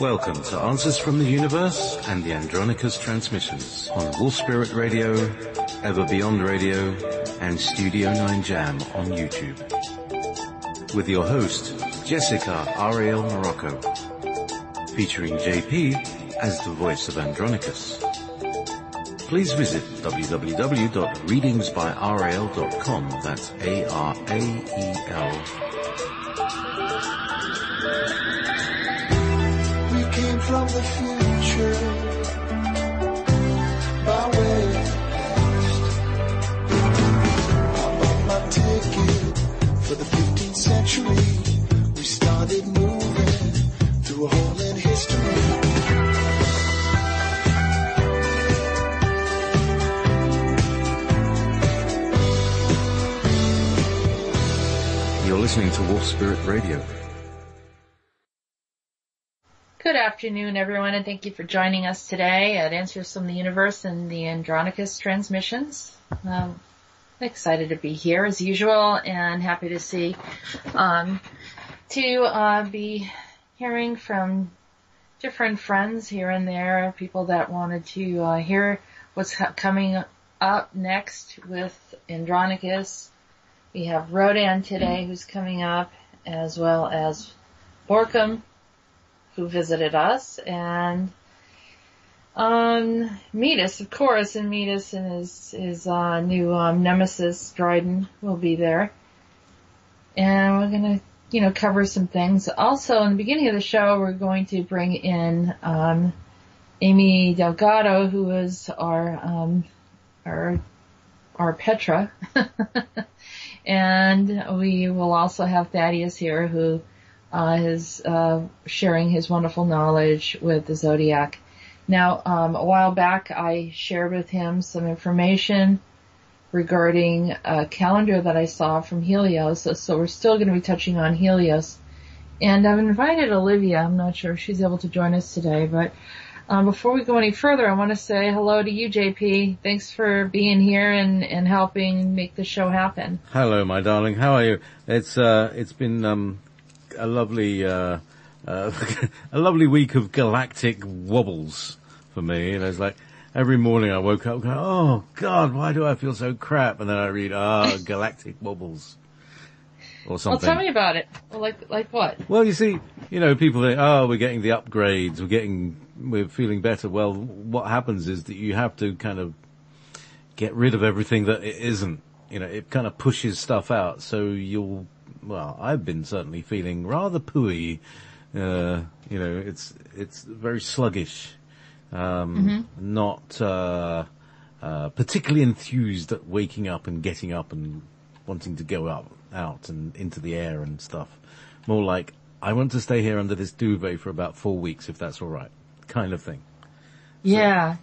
Welcome to Answers from the Universe and the Andronicus transmissions on Wolf Spirit Radio, Ever Beyond Radio, and Studio 9 Jam on YouTube. With your host, Jessica Ariel Morocco, featuring JP as the voice of Andronicus. Please visit www.readingsbyrael.com, that's A-R-A-E-L. We came from the future, by way of the past. I bought my ticket for the 15th century. We started moving through a hole in history. You're listening to Wolf Spirit Radio. Good afternoon, everyone, and thank you for joining us today at Answers from the Universe and the Andronicus transmissions. I'm excited to be here as usual, and happy to see, be hearing from different friends here and there, people that wanted to hear what's coming up next with Andronicus. We have Rhodan today, who's coming up, as well as Borkum, who visited us, and Metis, of course, and Metis and his new nemesis, Rhodan, will be there. And we're going to, cover some things. Also, in the beginning of the show, we're going to bring in AmiDelgado, who is our Petra. And we will also have Thaddeus here, who is sharing his wonderful knowledge with the Zodiac. Now, a while back, I shared with him some information regarding a calendar that I saw from Helios, so we're still going to be touching on Helios. And I've invited Olivia. I'm not sure if she's able to join us today, but before we go any further, I want to say hello to you, JP. Thanks for being here and helping make the show happen. Hello, my darling. How are you? It's been a lovely week of galactic wobbles for me. It's like every morning I woke up going, oh God, why do I feel so crap? And then I read, galactic wobbles. Or something. Well, tell me about it. Well, like what? Well, you see, people think, we're getting the upgrades, we're feeling better. Well, what happens is that you have to kind of get rid of everything that it isn't. It kind of pushes stuff out. So I've been certainly feeling rather pooey. It's very sluggish. Not particularly enthused at waking up and getting up and wanting to go out and into the air and stuff. More like, I want to stay here under this duvet for about 4 weeks, if that's all right, kind of thing. Yeah.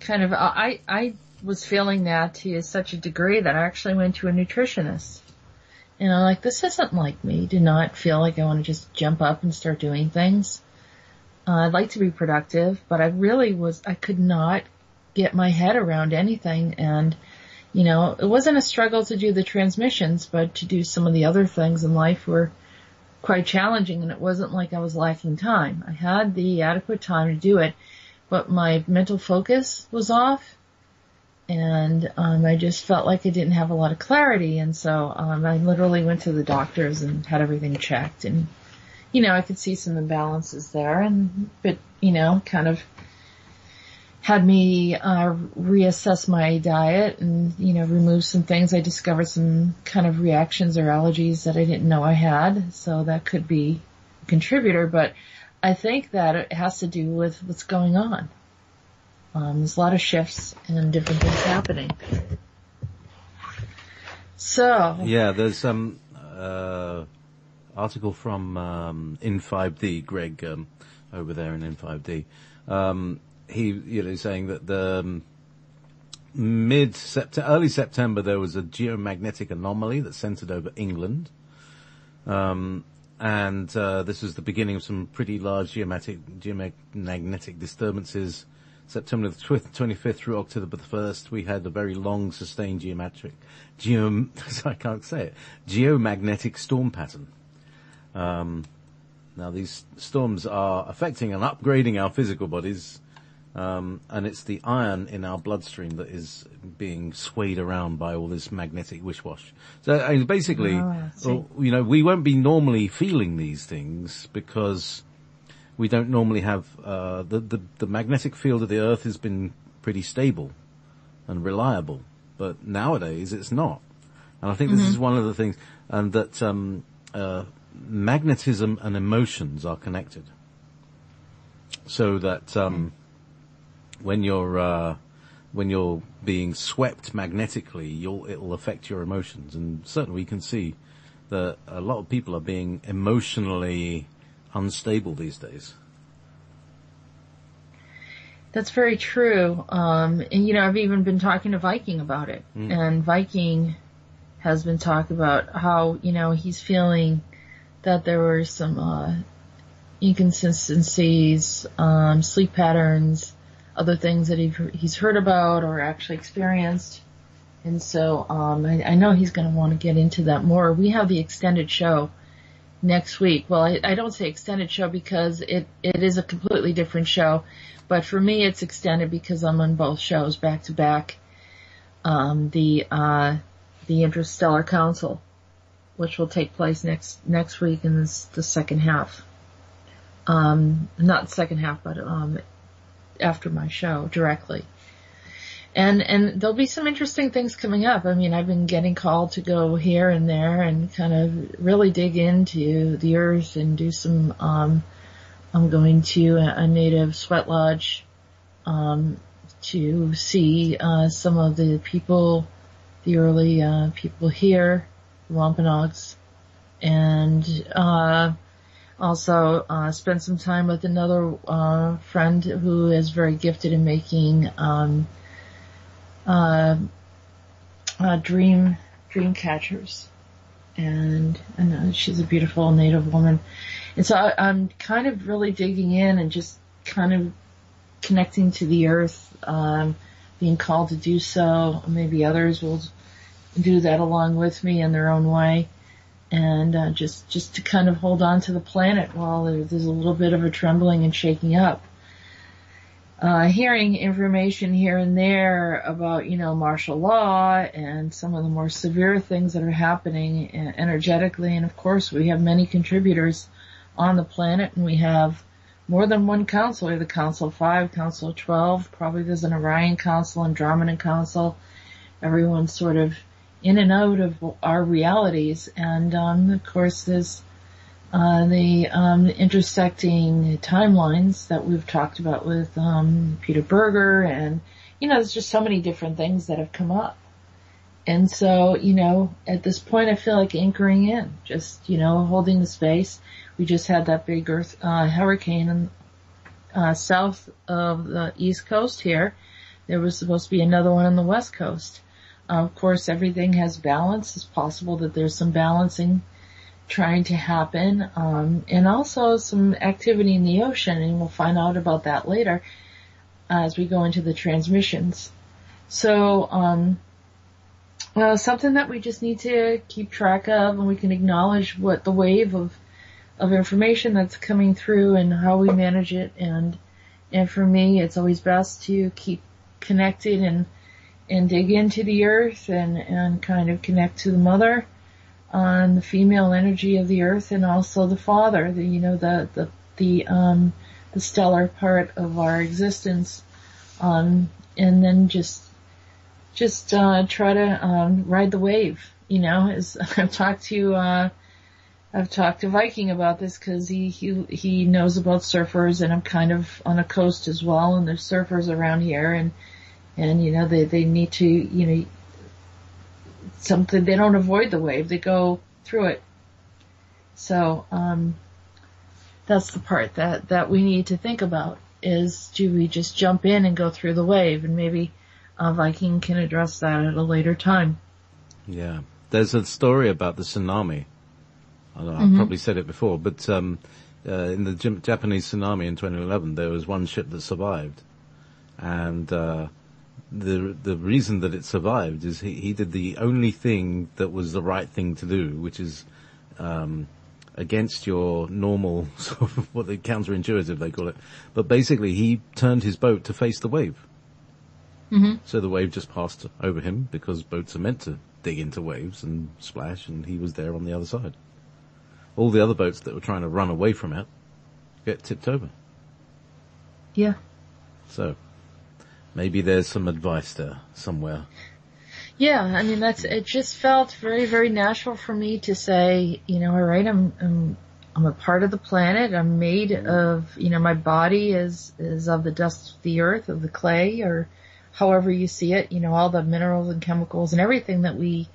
Kind of. I was feeling that to such a degree that I actually went to a nutritionist. This isn't like me. Do not feel like I want to just jump up and start doing things. I'd like to be productive, but I could not get my head around anything. And, it wasn't a struggle to do the transmissions, but to do some of the other things in life were quite challenging, and it wasn't like I was lacking time. I had the adequate time to do it, but my mental focus was off. And I just felt like I didn't have a lot of clarity, and so I literally went to the doctors and had everything checked, and I could see some imbalances there, but kind of had me reassess my diet and remove some things. I discovered some kind of reactions or allergies that I didn't know I had, so that could be a contributor, but I think that it has to do with what's going on. There's a lot of shifts and different things happening. So. Yeah, there's some, article from, In5D, Greg, over there in In5D. He, saying that the early September there was a geomagnetic anomaly that centered over England. And this was the beginning of some pretty large geomagnetic disturbances. September the 25th through October the 1st, we had a very long, sustained geomagnetic storm pattern. Now these storms are affecting and upgrading our physical bodies, and it's the iron in our bloodstream that is being swayed around by all this magnetic wish-wash. So I mean, basically, we won't be normally feeling these things because we don't normally have, the magnetic field of the earth has been pretty stable and reliable, but nowadays it's not. And I think this is one of the things, and that, magnetism and emotions are connected. So that, when you're being swept magnetically, it'll affect your emotions. And certainly we can see that a lot of people are being emotionally unstable these days. That's very true. And I've even been talking to Viking about it. And Viking has been talking about how, he's feeling that there were some, inconsistencies, sleep patterns, other things that he's heard about or actually experienced. And so, I know he's going to want to get into that more. We have the extended show next week. Well, I don't say extended show because it is a completely different show, but for me it's extended because I'm on both shows back to back. The Interstellar Council, which will take place next week in the second half. Not second half, but, after my show directly. And there'll be some interesting things coming up. I mean, I've been getting called to go here and there and kind of really dig into the earth and do some, I'm going to a native sweat lodge, to see, some of the people, the early, people here, the Wampanoags, and, also, spent some time with another, friend who is very gifted in making, dream catchers, and she's a beautiful native woman, and so I'm kind of really digging in and just kind of connecting to the earth, being called to do so. Maybe others will do that along with me in their own way, and just to kind of hold on to the planet while there's a little bit of a trembling and shaking up. Hearing information here and there about, martial law and some of the more severe things that are happening energetically. And of course, we have many contributors on the planet, and we have more than one council. We have the Council of 5, Council of 12, probably there's an Orion Council, Andromedan Council. Everyone's sort of in and out of our realities. And, of course, there's the intersecting timelines that we've talked about with Peter Berger, and there's just so many different things that have come up. And so, at this point I feel like anchoring in, just holding the space. We just had that big hurricane south of the East Coast here. There was supposed to be another one on the West Coast. Of course, everything has balance. It's possible that there's some balancing trying to happen, and also some activity in the ocean, and we'll find out about that later as we go into the transmissions. So, something that we just need to keep track of, and we can acknowledge what the wave of information that's coming through and how we manage it. And for me, it's always best to keep connected and dig into the earth and kind of connect to the mother, on the female energy of the earth, and also the father, the stellar part of our existence, and then just try to ride the wave. As I've talked to Viking about this because he knows about surfers, and I'm kind of on a coast as well, and there's surfers around here, and they need to something, they don't avoid the wave, they go through it. So, that's the part that we need to think about, is do we just jump in and go through the wave? And maybe, Viking can address that at a later time. Yeah. There's a story about the tsunami. I've probably said it before, but, in the Japanese tsunami in 2011, there was one ship that survived. And, the reason that it survived is he did the only thing that was the right thing to do, which is against your normal sort of what the counterintuitive they call it. But basically, he turned his boat to face the wave. Mm-hmm. So the wave just passed over him because boats are meant to dig into waves and splash, and he was there on the other side. All the other boats that were trying to run away from it get tipped over. Yeah. So maybe there's some advice there somewhere. Yeah, I mean it just felt very, very natural for me to say, all right, I'm a part of the planet. I'm made of, my body is of the dust of the earth, of the clay, or however you see it, all the minerals and chemicals and everything that we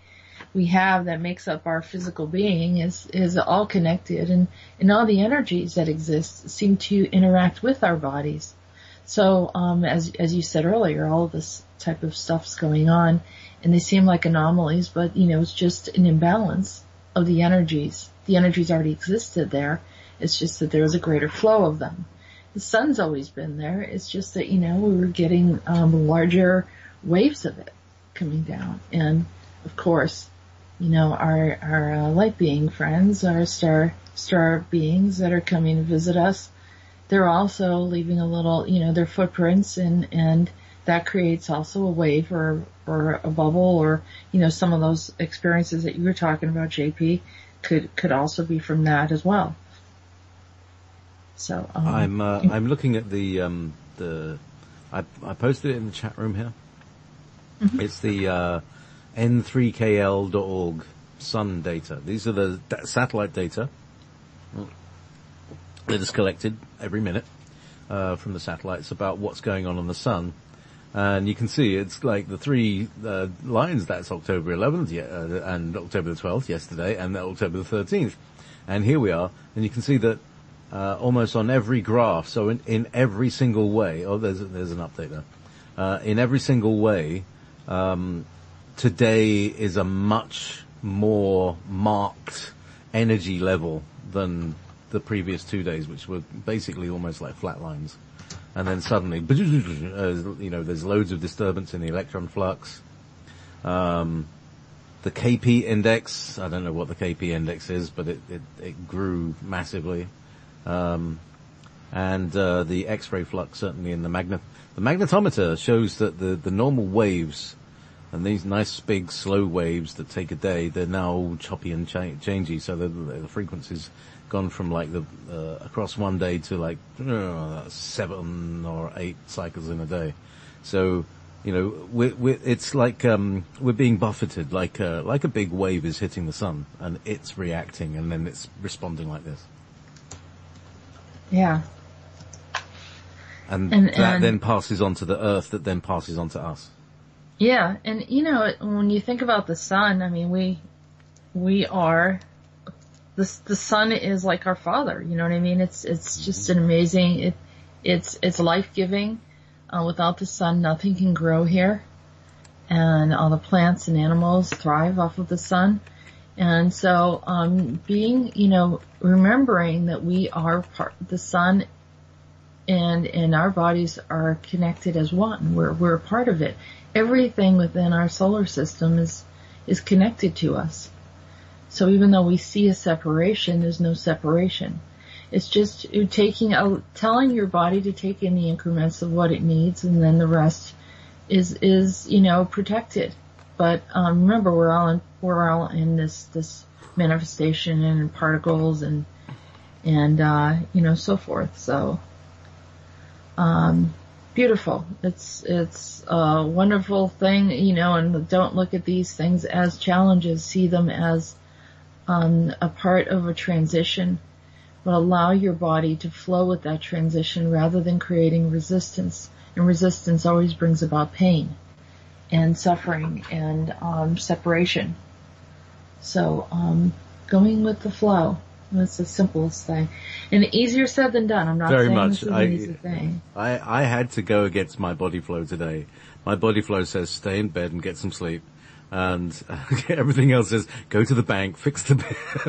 have that makes up our physical being is all connected, and all the energies that exist seem to interact with our bodies. So, as you said earlier, all of this type of stuff's going on, and they seem like anomalies, but, it's just an imbalance of the energies. The energies already existed there. It's just that there's a greater flow of them. The sun's always been there. It's just that, we were getting, larger waves of it coming down. And, of course, our light being friends, our star beings that are coming to visit us, they're also leaving a little, their footprints, and that creates also a wave or a bubble, or, some of those experiences that you were talking about, JP, could also be from that as well. So, I'm looking at I posted it in the chat room here. Mm-hmm. It's the, n3kl.org sun data. These are the satellite data that is collected every minute from the satellites about what's going on the sun. And you can see it's like the three lines. That's October 11th and October the 12th yesterday, and October the 13th. And here we are, and you can see that almost on every graph. So in every single way. Oh, there's an update there. In every single way, today is a much more marked energy level than the previous 2 days, which were basically almost like flat lines. And then suddenly, there's loads of disturbance in the electron flux. The KP index, I don't know what the KP index is, but it grew massively. And the X-ray flux certainly in the magnetometer shows that the normal waves and these nice big slow waves that take a day, they're now choppy and changey. So the frequency's gone from like across one day to like 7 or 8 cycles in a day. So it's like we're being buffeted, like a big wave is hitting the sun and it's reacting and then it's responding like this. Yeah. And that then passes on to the earth, that then passes on to us. Yeah, and when you think about the sun, I mean, we are, the sun is like our father, you know what I mean? It's just an amazing, it's life-giving. Without the sun, nothing can grow here. And all the plants and animals thrive off of the sun. And so, remembering that we are the sun and our bodies are connected as one. We're a part of it. Everything within our solar system is connected to us. So even though we see a separation, there's no separation. It's just telling your body to take in the increments of what it needs, and then the rest is protected. But remember, we're all in this manifestation and particles and so forth. So beautiful. It's a wonderful thing, and don't look at these things as challenges. See them as a part of a transition, but allow your body to flow with that transition rather than creating resistance. And resistance always brings about pain and suffering and separation. So going with the flow. That's the simplest thing. And easier said than done. I'm not Very saying much. this is an easy thing. I had to go against my body flow today. My body flow says stay in bed and get some sleep. And everything else says go to the bank, fix the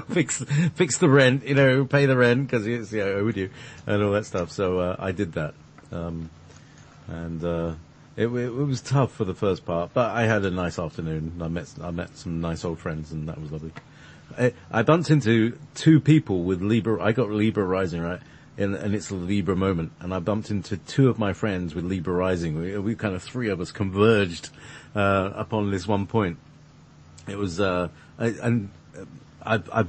fix the rent, pay the rent because it's overdue and all that stuff. So I did that. It was tough for the first part, but I had a nice afternoon. I met some nice old friends and that was lovely. I bumped into two people with Libra. I got Libra rising, right? And it's a Libra moment. And I bumped into two of my friends with Libra rising. We kind of, three of us converged, upon this one point. It was, I've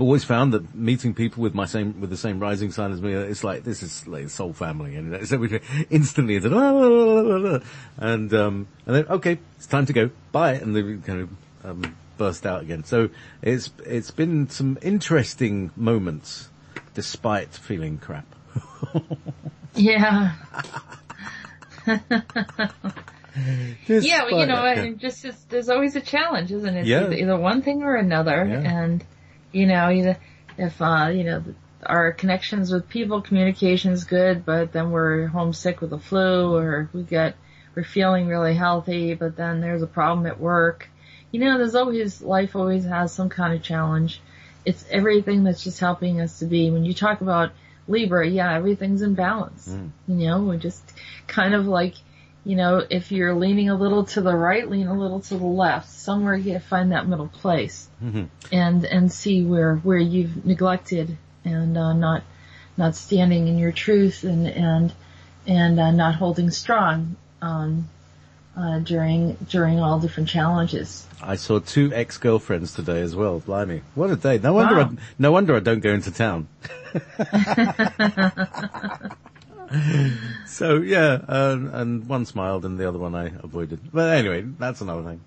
always found that meeting people with the same rising sign as me, it's like, this is like soul family. And so we instantly, it's like, and then, okay, it's time to go. Bye. And they kind of, burst out again. So it's been some interesting moments despite feeling crap. Yeah. Yeah, well, there's always a challenge, isn't it? Yeah. Either one thing or another. Yeah. And, either if, our connections with people, communication is good, but then we're homesick with the flu, or we're feeling really healthy, but then there's a problem at work. Life always has some kind of challenge. It's everything that's just helping us to be. When you talk about Libra, yeah, everything's in balance. We're just kind of like, if you're leaning a little to the right, lean a little to the left. Somewhere you gotta find that middle place. And see where you've neglected and, not standing in your truth and not holding strong, during all different challenges. I saw two ex-girlfriends today as well. Blimey. What a day. No wonder I don't go into town. So yeah, and one smiled and the other one I avoided. But anyway, that's another thing.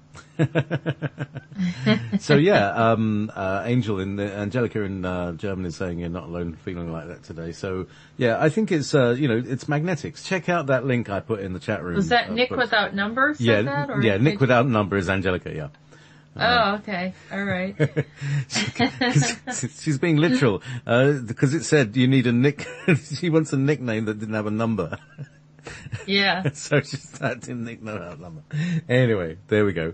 So yeah, Angelica in Germany is saying you're not alone feeling like that today. So yeah, I think it's it's magnetics. Check out that link I put in the chat room. Was that Nick without number said that? Or yeah, Nick without number is Angelica. Yeah. Oh, okay. All right. She's being literal, because it said you need a nick, she wants a nickname that didn't have a number. Yeah. So she started to nick without number. Anyway, there we go.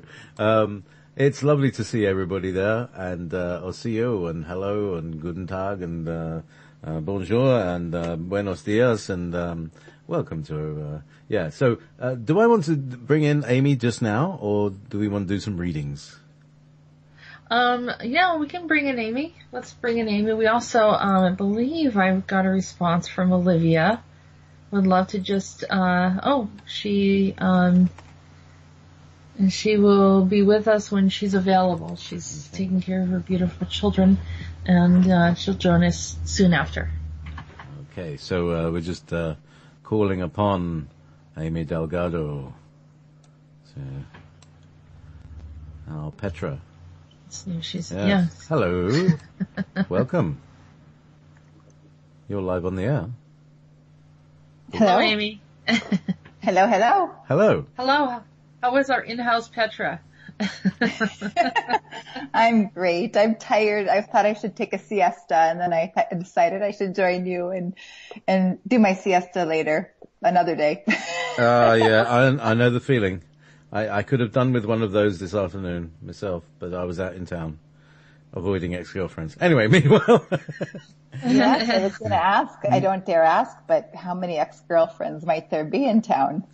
It's lovely to see everybody there, and, osio, and hello, and guten tag, and, bonjour, and, buenos dias, and, welcome to, so, do I want to bring in Amy just now, or do we want to do some readings? Yeah, we can bring in Amy. Let's bring in Amy. We also, I believe I've got a response from Olivia. Would love to just, she will be with us when she's available. She's taking care of her beautiful children, and, she'll join us soon after. Okay, so, we're just, calling upon AmiDelgado. So, Petra. She's, yes. Hello. Welcome. You're live on the air. Hello, Amy. Hello. Hello. Hello. How was our in-house Petra? I'm great. I'm tired. I thought I should take a siesta, and then I decided I should join you and do my siesta later, another day. Yeah, I know the feeling. I could have done with one of those this afternoon myself, but I was out in town, avoiding ex-girlfriends. Anyway, meanwhile. Yes, I was going to ask. I don't dare ask, but how many ex-girlfriends might there be in town?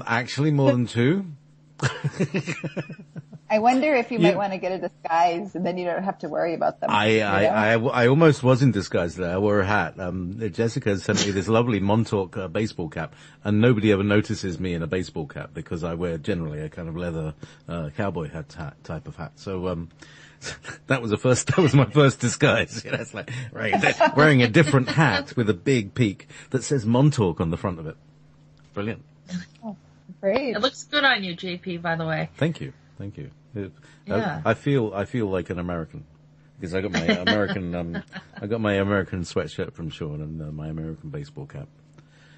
Actually more than two. I wonder if you might want to get a disguise, and then you don't have to worry about them. I almost was in disguise today. I wore a hat. Jessica sent me this lovely Montauk baseball cap, and nobody ever notices me in a baseball cap because I wear generally a kind of leather cowboy hat type of hat. So that was my first disguise. It's like wearing a different hat with a big peak that says Montauk on the front of it. Brilliant. Oh, great. It looks good on you, JP, by the way. Thank you. Yeah. I feel like an American because I got my American sweatshirt from Sean and my American baseball cap.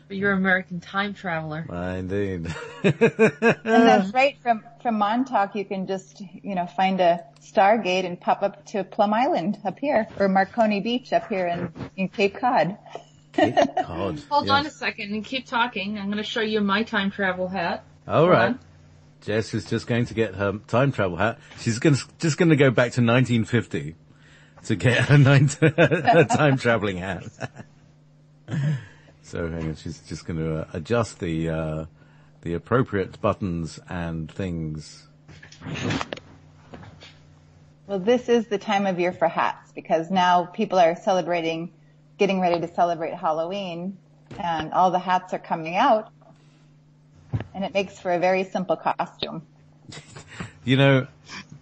But you're an American time traveler. Indeed. And that's right. From Montauk, you can just find a Stargate and pop up to Plum Island up here, or Marconi Beach up here in Cape Cod. Cape Cod. Hold on a second and keep talking. I'm going to show you my time travel hat. All right. Jess is just going to get her time travel hat. She's just going to go back to 1950 to get her time traveling hat. So hang on, she's just going to adjust the appropriate buttons and things. Well, this is the time of year for hats because now people are getting ready to celebrate Halloween, and all the hats are coming out, and it makes for a very simple costume. You know,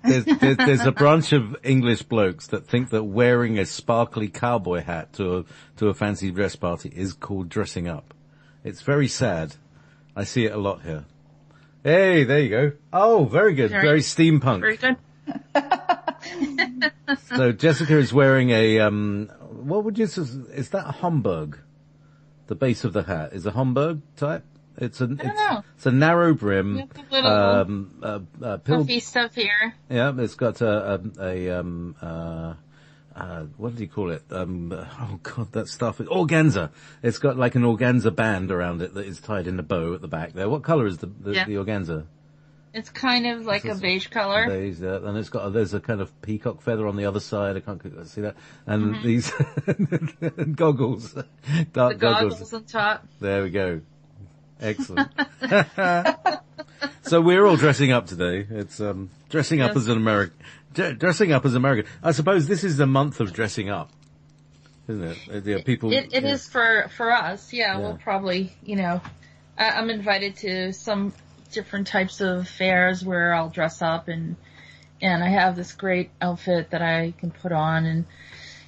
there's a branch of English blokes that think that wearing a sparkly cowboy hat to a fancy dress party is called dressing up. It's very sad. I see it a lot here. Hey, there you go. Oh, very good. Very steampunk. Very good. So Jessica is wearing a, what would you say, is that a Homburg? The base of the hat is a Homburg type? It's a narrow brim, puffy stuff here. Yeah, it's got what did you call it? Oh god, that stuff is organza. It's got like an organza band around it that is tied in a bow at the back there. What color is the organza? It's kind of like a beige color. Beige, and there's a kind of peacock feather on the other side. I can't see that. And these goggles, dark goggles on top. There we go. Excellent. So we're all dressing up today. It's dressing up as an American. Dressing up as American. I suppose this is the month of dressing up, isn't it? People. It is for us. Yeah, we'll probably, I'm invited to some different types of fairs where I'll dress up and I have this great outfit that I can put on, and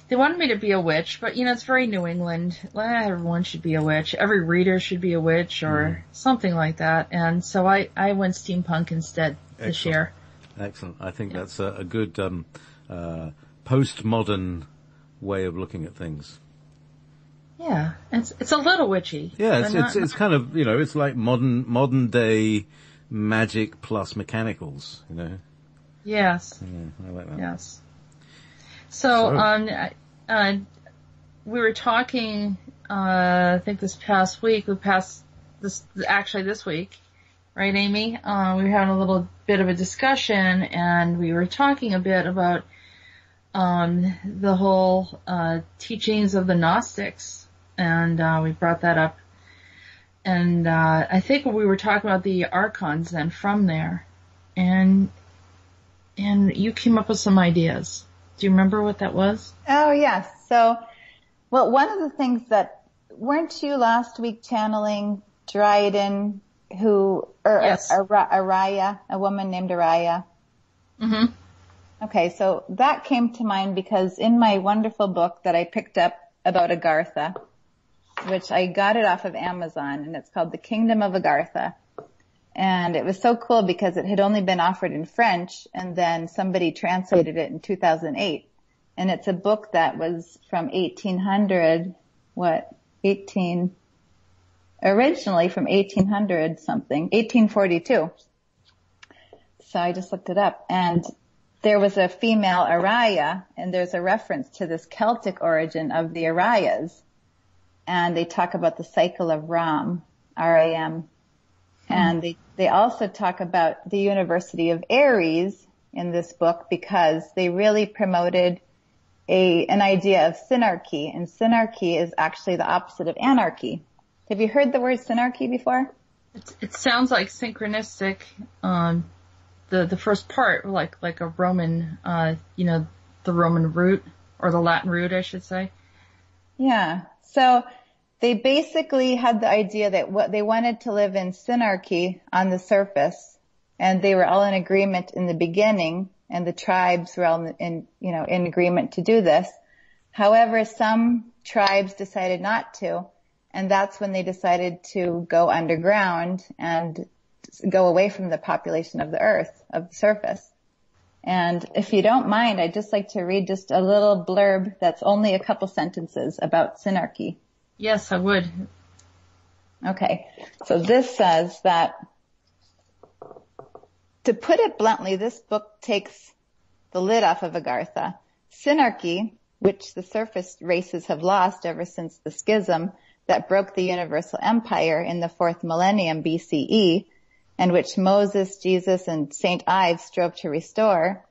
they wanted me to be a witch, but it's very New England. Everyone should be a witch. Every reader should be a witch or something like that. And so I went steampunk instead this year. Excellent. I think that's a good postmodern way of looking at things. Yeah, it's a little witchy. Yeah, it's kind of, it's like modern day magic plus mechanicals, Yes. Yeah, I like that. Yes. So we were talking, I think this week, right, Amy? We were having a little bit of a discussion, and we were talking a bit about the whole teachings of the Gnostics, and we brought that up. And I think we were talking about the archons then from there, and you came up with some ideas. Do you remember what that was? Oh, yes. So, one of the things that, weren't you last week channeling Dryden, yes. Araya, a woman named Araya? Mm-hmm. Okay, so that came to mind because in my wonderful book that I picked up about Agartha, which I got it off of Amazon, and it's called The Kingdom of Agartha. And it was so cool because it had only been offered in French, and then somebody translated it in 2008. And it's a book that was from originally from 1800 something, 1842. So I just looked it up, and there was a female Araya, and there's a reference to this Celtic origin of the Arayas. And they talk about the cycle of Ram, R-A-M. And they also talk about the University of Aries in this book because they really promoted an idea of synarchy, and synarchy is actually the opposite of anarchy. Have you heard the word synarchy before? It sounds like synchronistic. The first part, like a Roman, the Roman root or the Latin root, I should say. Yeah. So they basically had the idea that what they wanted to live in synarchy on the surface, and they were all in agreement in the beginning, and the tribes were all in agreement to do this. However, some tribes decided not to, and that's when they decided to go underground and go away from the population of the earth, of the surface. And if you don't mind, I'd just like to read just a little blurb that's only a couple sentences about synarchy. Yes, I would. Okay. So this says that, to put it bluntly, this book takes the lid off of Agartha. Synarchy, which the surface races have lost ever since the schism that broke the universal empire in the 4th millennium BCE, and which Moses, Jesus, and Saint Ives strove to restore,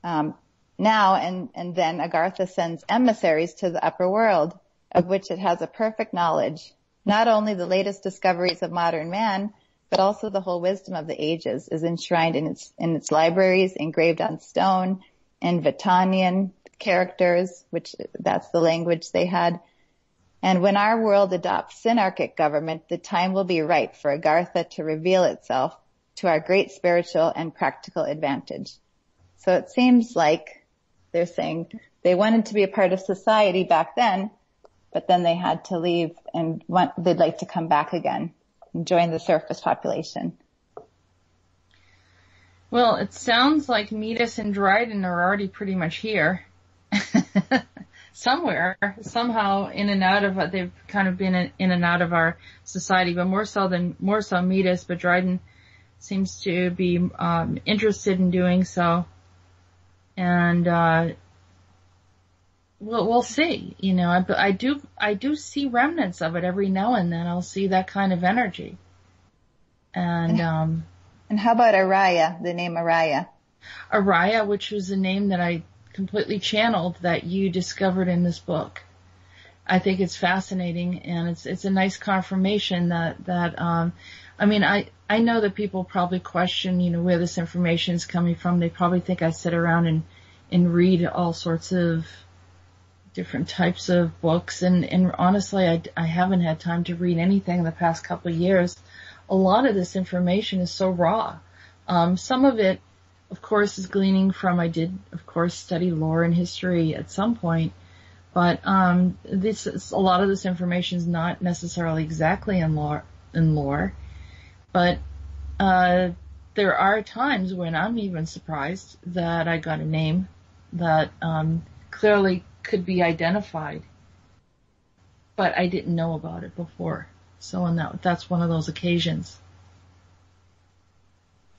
now and then Agartha sends emissaries to the upper world, of which it has a perfect knowledge. Not only the latest discoveries of modern man, but also the whole wisdom of the ages is enshrined in its libraries, engraved on stone, and Vitanian characters, which that's the language they had. And when our world adopts synarchic government, the time will be right for Agartha to reveal itself to our great spiritual and practical advantage. So it seems like they're saying they wanted to be a part of society back then, but then they had to leave and they'd like to come back again and join the surface population. Well, it sounds like Metis and Dryden are already pretty much here. Somewhere, somehow in and out of, they've kind of been in and out of our society, but more so Metis, but Dryden seems to be interested in doing so. And we'll see. You know, I do see remnants of it every now and then. I'll see that kind of energy. And how about Araya, the name Araya? Araya, which was a name that I completely channeled that you discovered in this book. I think it's fascinating, and it's a nice confirmation that I mean, I know that people probably question, you know, where this information is coming from. They probably think I sit around and read all sorts of different types of books, and honestly, I haven't had time to read anything in the past couple of years. A lot of this information is so raw. Some of it, of course, is gleaning from, I did, of course, study lore and history at some point, but a lot of this information is not necessarily exactly in lore, but there are times when I'm even surprised that I got a name that clearly could be identified, but I didn't know about it before. So that's one of those occasions.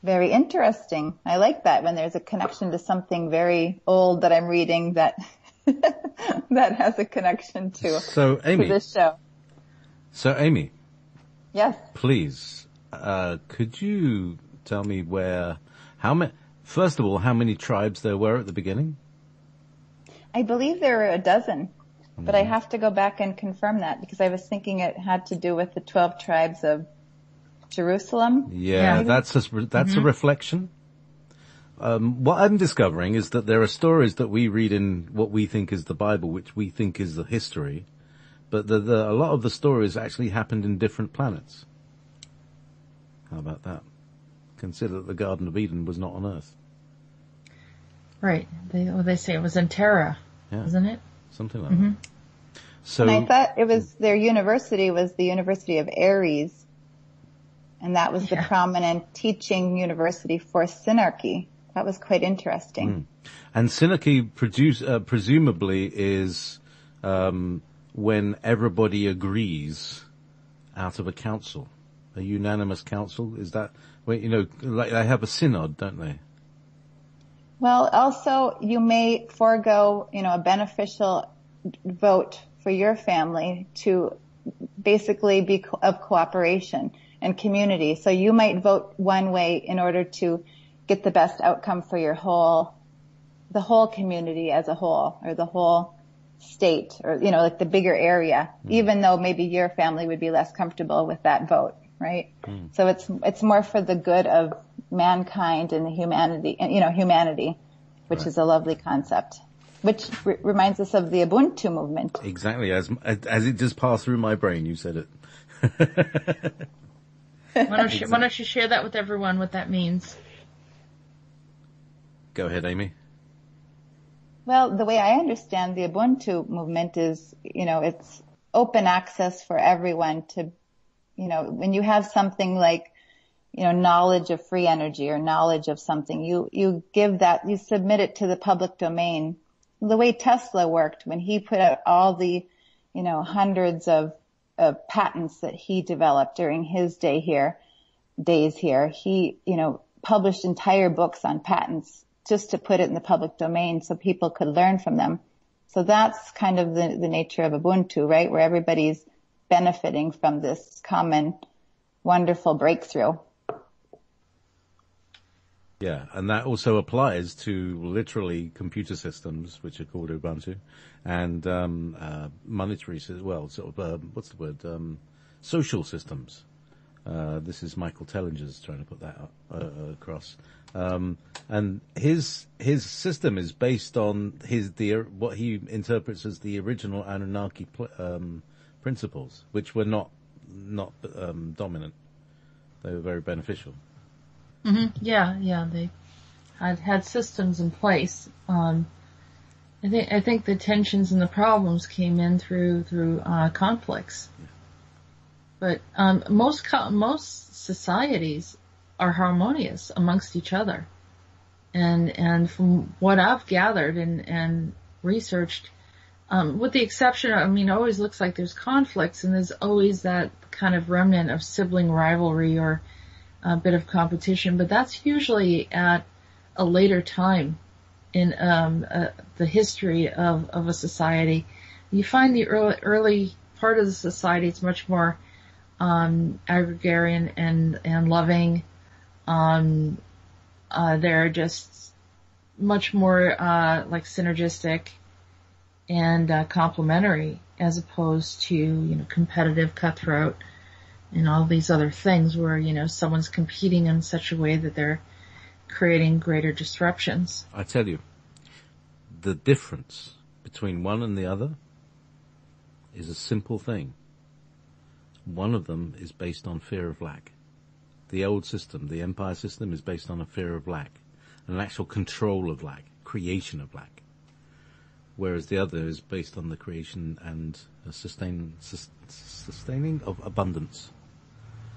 Very interesting. I like that when there's a connection to something very old that I'm reading that that has a connection to this show. So Amy. Yes. Please, could you tell me first of all, how many tribes there were at the beginning? I believe there were a dozen, but I have to go back and confirm that because I was thinking it had to do with the 12 tribes of Jerusalem. Yeah, that's a reflection. What I'm discovering is that there are stories that we read in what we think is the Bible, which we think is the history, but a lot of the stories actually happened in different planets. How about that? Consider that the Garden of Eden was not on Earth. Right. They say it was in Terra, isn't it? Something like that. So, and I thought their university was the University of Aries. And that was the prominent teaching university for synarchy. That was quite interesting. And synarchy presumably is when everybody agrees out of a council, a unanimous council. Is that, like they have a synod, don't they? Well, also you may forego, a beneficial vote for your family to basically be of cooperation and community. So you might vote one way in order to get the best outcome for the whole community as a whole, or the whole state, or, like the bigger area, even though maybe your family would be less comfortable with that vote, right? So it's more for the good of mankind and the humanity, which is a lovely concept, which reminds us of the Ubuntu movement. Exactly. As it just passed through my brain, you said it. Why don't you share that with everyone, what that means? Go ahead, Amy. Well, the way I understand the Ubuntu movement is, it's open access for everyone to, when you have something like, knowledge of free energy or knowledge of something, you submit it to the public domain. The way Tesla worked when he put out all the, hundreds of patents that he developed during his days here. He, published entire books on patents just to put it in the public domain so people could learn from them. So that's kind of the nature of Ubuntu, right? Where everybody's benefiting from this common, wonderful breakthrough. Yeah, and that also applies to literally computer systems, which are called Ubuntu, and monetary, well, sort of, what's the word? Social systems. This is Michael Tellinger's trying to put that across. And his system is based on what he interprets as the original Anunnaki principles, which were not dominant. They were very beneficial. Mm-hmm. Yeah, they had systems in place. I think the tensions and the problems came in through conflicts. Yeah. But most societies are harmonious amongst each other, and from what I've gathered and researched, with the exception of, it always looks like there's conflicts, and there's always that kind of remnant of sibling rivalry or a bit of competition, but that's usually at a later time in the history of a society. You find the early part of the society, it's much more agrarian and loving. They're just much more like synergistic and complementary, as opposed to competitive, cutthroat, and all these other things where someone's competing in such a way that they're creating greater disruptions. I tell you, the difference between one and the other is a simple thing. One of them is based on fear of lack. The old system, the empire system, is based on a fear of lack, an actual control of lack, creation of lack. Whereas the other is based on the creation and sustaining of abundance.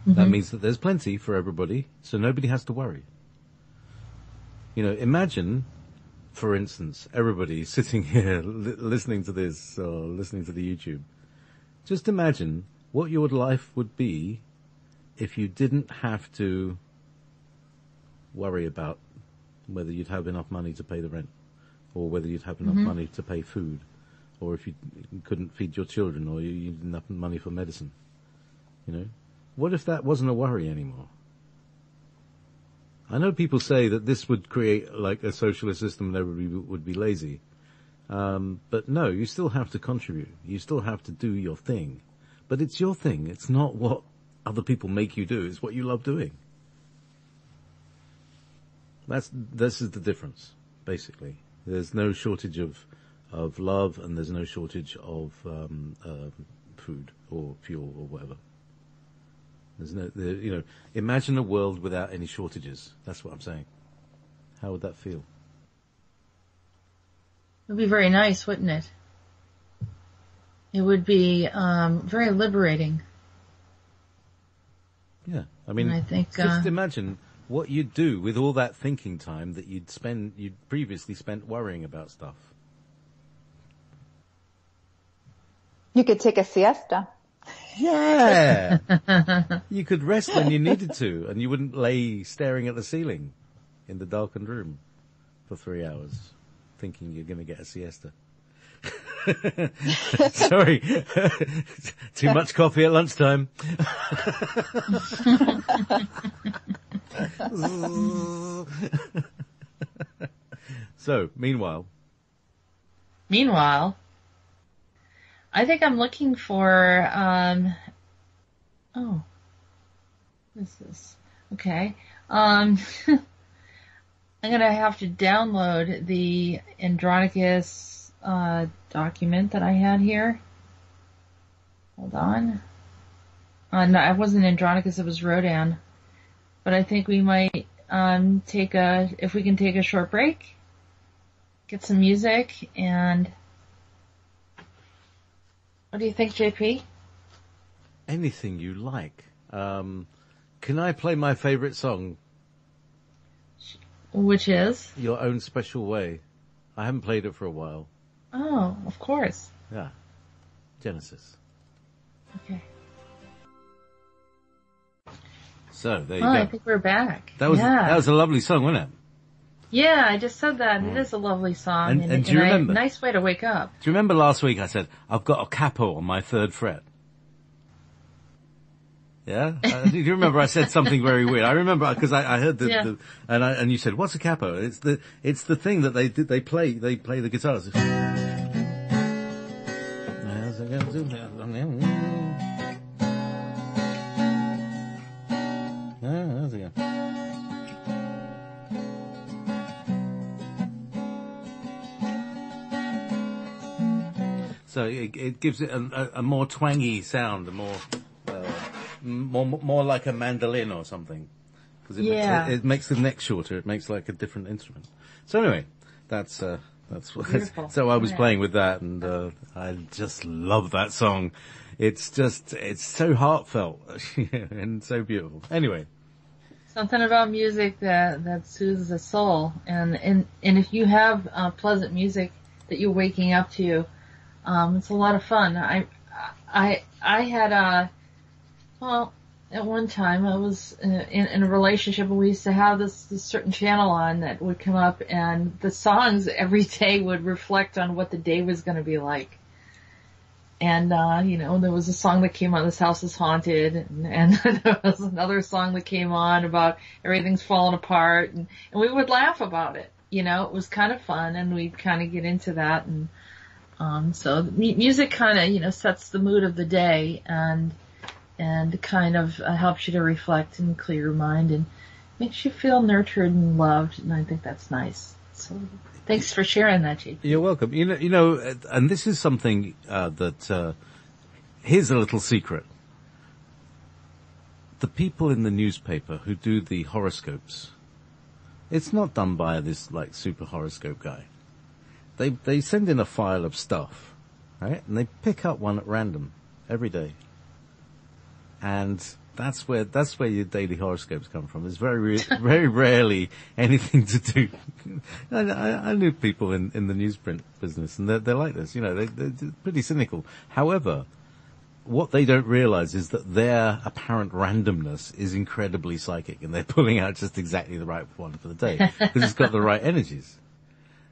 Mm-hmm. That means that there's plenty for everybody, so nobody has to worry. Imagine, for instance, everybody sitting here listening to this or listening to the YouTube. Just imagine what your life would be if you didn't have to worry about whether you'd have enough money to pay the rent, or whether you'd have enough money to pay food, or if you couldn't feed your children, or you had enough money for medicine. What if that wasn't a worry anymore? I know people say that this would create like a socialist system and everybody would be lazy. But no, you still have to contribute. You still have to do your thing. But it's your thing. It's not what other people make you do. It's what you love doing. This is the difference, basically. There's no shortage of love, and there's no shortage of food or fuel or whatever. Imagine a world without any shortages. That's what I'm saying. How would that feel? It would be very nice, wouldn't it? It would be very liberating. Yeah, I think just imagine what you'd do with all that thinking time that you'd previously spent worrying about stuff. You could take a siesta. Yeah. You could rest when you needed to, and you wouldn't lay staring at the ceiling in the darkened room for 3 hours thinking you're going to get a siesta. Sorry. Too much coffee at lunchtime. So, meanwhile, I think I'm looking for, what is this? Okay. I'm gonna have to download the Andronicus, document that I had here. Hold on. No, it wasn't Andronicus, it was Rhodan. But I think we might, if we can take a short break, get some music, and what do you think, JP? Anything you like. Can I play my favorite song? Which is? Your Own Special Way. I haven't played it for a while. Oh, of course. Yeah. Genesis. Okay. So, there you go. I think we're back. That was a lovely song, wasn't it? Yeah, I just said that. It is a lovely song. And do you remember? A nice way to wake up. Do you remember last week I said, I've got a capo on my 3rd fret? Yeah? Do you remember I said something very weird? I remember because I heard and you said, what's a capo? It's the thing that they play the guitars. there's again. So it gives it a more twangy sound, a more like a mandolin or something. Because it makes the neck shorter. It makes like a different instrument. So anyway, that's what. So I was playing with that, and I just love that song. It's so heartfelt and so beautiful. Anyway, something about music that soothes the soul, and if you have pleasant music that you're waking up to, it's a lot of fun. I had at one time I was in a relationship, and we used to have this certain channel on that would come up, and the songs every day would reflect on what the day was going to be like. And there was a song that came on, "This House is Haunted," and there was another song that came on about everything's falling apart, and we would laugh about it. It was kind of fun, and we'd kind of get into that, and so music kind of sets the mood of the day, and kind of helps you to reflect and clear your mind and makes you feel nurtured and loved, and I think that's nice. So thanks for sharing that, JP. You're welcome. And this is something that here's a little secret. The people in the newspaper who do the horoscopes, it's not done by this like super horoscope guy. They send in a file of stuff, right? And they pick up one at random every day. And that's where your daily horoscopes come from. There's very rarely anything to do. I knew people in the newsprint business, and they're like this. They're pretty cynical. However, what they don't realize is that their apparent randomness is incredibly psychic, and they're pulling out just exactly the right one for the day because it's got the right energies.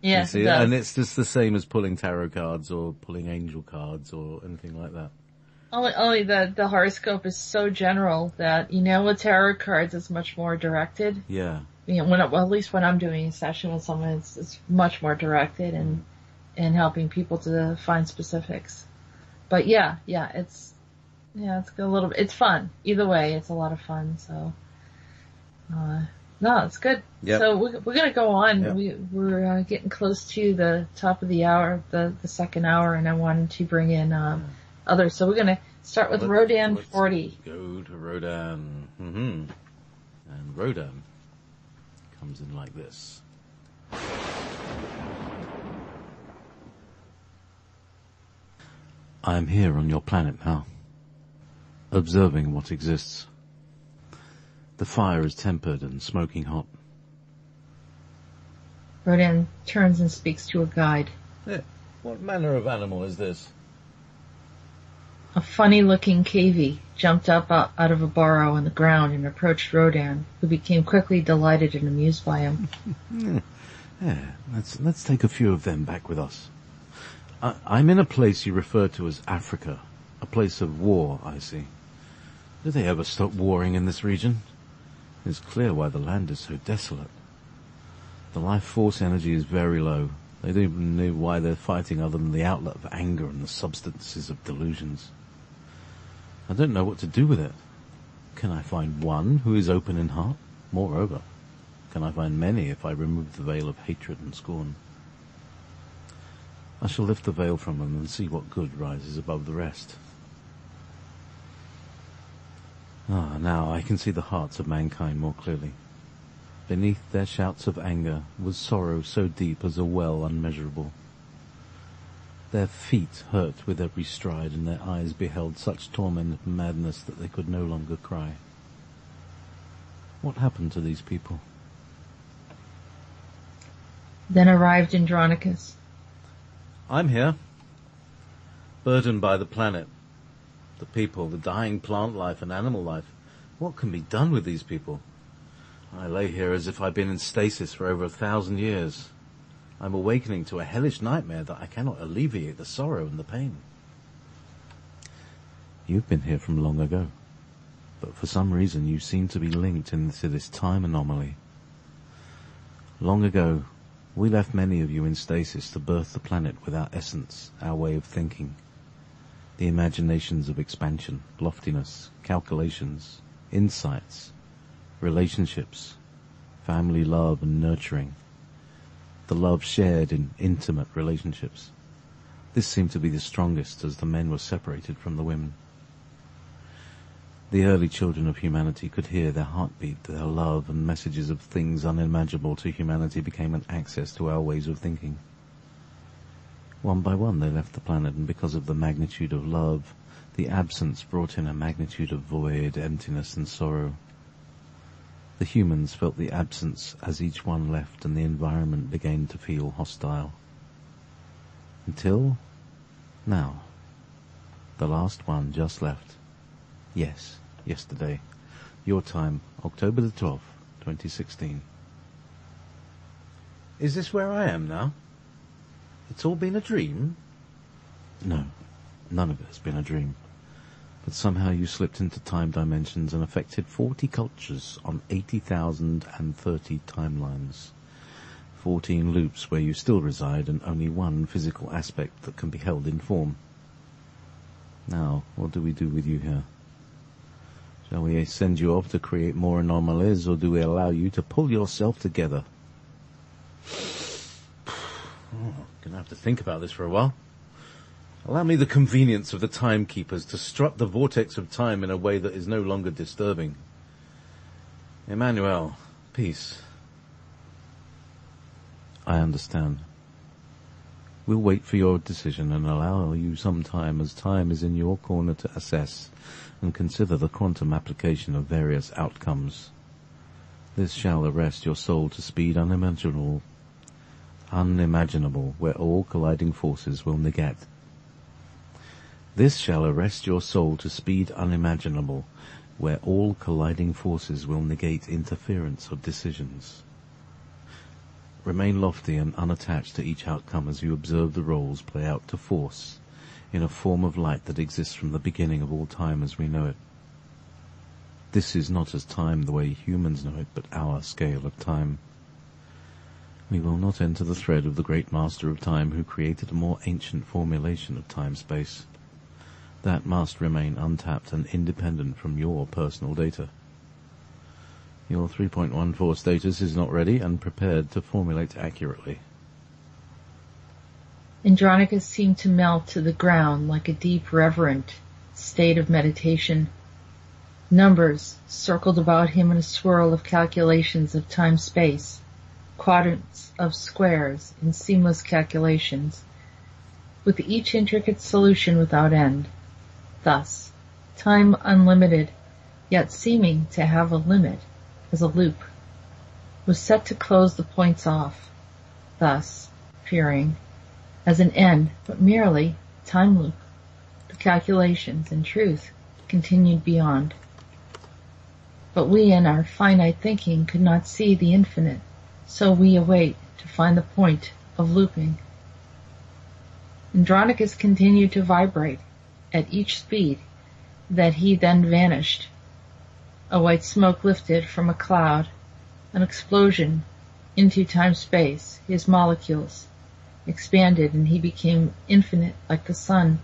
Yes, it does. And it's just the same as pulling tarot cards or pulling angel cards or anything like that. Only the horoscope is so general that, with tarot cards it's much more directed. Yeah. At least when I'm doing a session with someone, it's much more directed and helping people to find specifics. But it's a little bit, it's fun. Either way, it's a lot of fun, so, no, it's good. Yep. So we're gonna go on. Yep. We're getting close to the top of the hour, the second hour, and I wanted to bring in, others. So we're going to start with Rhodan 40. Go to Rhodan. Mm-hmm. And Rhodan comes in like this. I am here on your planet now, observing what exists. The fire is tempered and smoking hot. Rhodan turns and speaks to a guide. Yeah. What manner of animal is this? A funny-looking cavy jumped up out of a burrow in the ground and approached Rhodan, who became quickly delighted and amused by him. Let's take a few of them back with us. I'm in a place you refer to as Africa, a place of war, I see. Do they ever stop warring in this region? It's clear why the land is so desolate. The life force energy is very low. They don't even know why they're fighting other than the outlet of anger and the substances of delusions. I don't know what to do with it. Can I find one who is open in heart? Moreover, can I find many if I remove the veil of hatred and scorn? I shall lift the veil from them and see what good rises above the rest. Now I can see the hearts of mankind more clearly. Beneath their shouts of anger was sorrow so deep as a well unmeasurable. Their feet hurt with every stride, and their eyes beheld such torment and madness that they could no longer cry. What happened to these people? Then arrived Andronicus. I'm here, burdened by the planet, the people, the dying plant life and animal life. What can be done with these people? I lay here as if I'd been in stasis for over 1,000 years. I'm awakening to a hellish nightmare that I cannot alleviate the sorrow and the pain. You've been here from long ago, but for some reason you seem to be linked into this time anomaly. Long ago, we left many of you in stasis to birth the planet with our essence, our way of thinking. The imaginations of expansion, loftiness, calculations, insights, relationships, family love and nurturing, the love shared in intimate relationships. This seemed to be the strongest as the men were separated from the women. The early children of humanity could hear their heartbeat, their love, and messages of things unimaginable to humanity became an access to our ways of thinking. One by one they left the planet, and because of the magnitude of love, the absence brought in a magnitude of void, emptiness, and sorrow. The humans felt the absence as each one left, and the environment began to feel hostile. Until now. The last one just left. Yes, yesterday. Your time, October the 12th, 2016. Is this where I am now? It's all been a dream? No, none of it has been a dream. But somehow you slipped into time dimensions and affected 40 cultures on 80,030 timelines. 14 loops where you still reside, and only one physical aspect that can be held in form. Now, what do we do with you here? Shall we send you off to create more anomalies, or do we allow you to pull yourself together? Gonna have to think about this for a while. Allow me the convenience of the timekeepers to strut the vortex of time in a way that is no longer disturbing. Emmanuel, peace. I understand. We'll wait for your decision and allow you some time, as time is in your corner to assess and consider the quantum application of various outcomes. This shall arrest your soul to speed unimaginable, where all colliding forces will negate. This shall arrest your soul to speed unimaginable, where all colliding forces will negate interference of decisions. Remain lofty and unattached to each outcome as you observe the roles play out to force, in a form of light that exists from the beginning of all time as we know it. This is not as time the way humans know it, but our scale of time. We will not enter the thread of the great master of time who created a more ancient formulation of time-space. That must remain untapped and independent from your personal data. Your 3.14 status is not ready and prepared to formulate accurately. Andronicus seemed to melt to the ground like a deep, reverent state of meditation. Numbers circled about him in a swirl of calculations of time-space, quadrants of squares in seamless calculations, with each intricate solution without end. Thus, time unlimited, yet seeming to have a limit, as a loop, was set to close the points off, thus appearing as an end, but merely time loop. The calculations, in truth, continued beyond. But we in our finite thinking could not see the infinite, so we await to find the point of looping. Andronicus continued to vibrate at each speed that he then vanished. A white smoke lifted from a cloud, an explosion into time-space. His molecules expanded and he became infinite like the sun.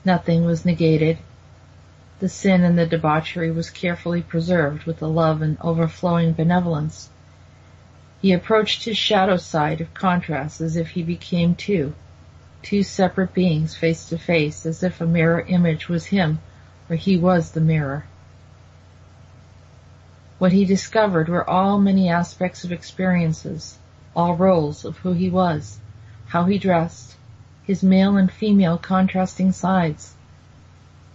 Nothing was negated. The sin and the debauchery was carefully preserved with the love and overflowing benevolence. He approached his shadow side of contrast as if he became two separate beings face to face, as if a mirror image was him or he was the mirror. What he discovered were all many aspects of experiences, all roles of who he was, how he dressed, his male and female contrasting sides,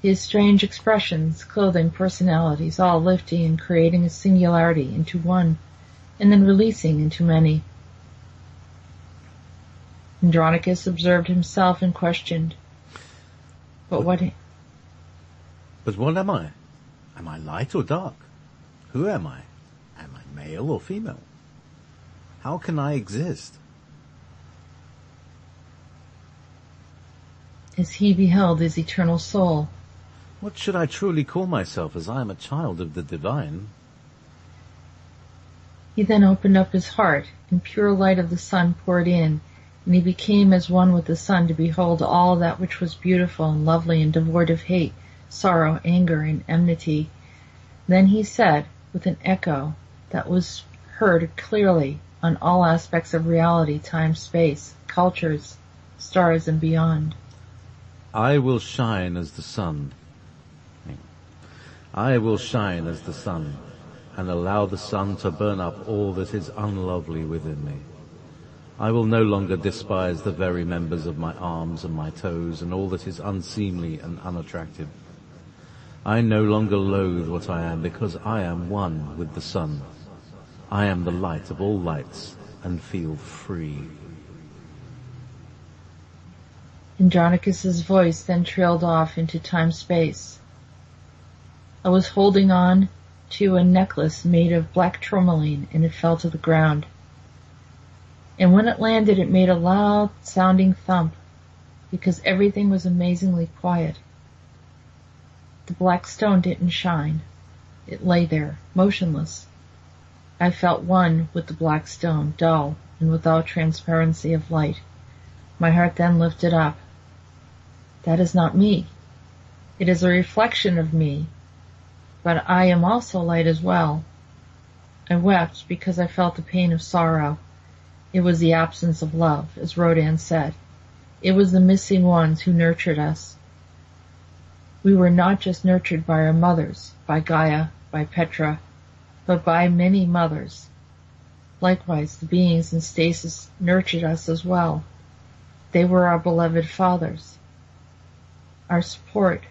his strange expressions, clothing, personalities, all lifting and creating a singularity into one, and then releasing into many. Andronicus observed himself and questioned, But what am I? Am I light or dark? Who am I? Am I male or female? How can I exist? As he beheld his eternal soul. What should I truly call myself, as I am a child of the divine? He then opened up his heart, and pure light of the sun poured in, and he became as one with the sun to behold all that which was beautiful and lovely and devoid of hate, sorrow, anger, and enmity. Then he said, with an echo that was heard clearly on all aspects of reality, time, space, cultures, stars, and beyond. I will shine as the sun. I will shine as the sun, and allow the sun to burn up all that is unlovely within me. I will no longer despise the very members of my arms and my toes and all that is unseemly and unattractive. I no longer loathe what I am, because I am one with the sun. I am the light of all lights and feel free. Andronicus's voice then trailed off into time-space. I was holding on to a necklace made of black tourmaline, and it fell to the ground. And when it landed, it made a loud-sounding thump, because everything was amazingly quiet. The black stone didn't shine. It lay there, motionless. I felt one with the black stone, dull and without transparency of light. My heart then lifted up. That is not me. It is a reflection of me, but I am also light as well. I wept because I felt the pain of sorrow. It was the absence of love, as Rhodan said. It was the missing ones who nurtured us. We were not just nurtured by our mothers, by Gaia, by Petra, but by many mothers. Likewise, the beings in stasis nurtured us as well. They were our beloved fathers, our support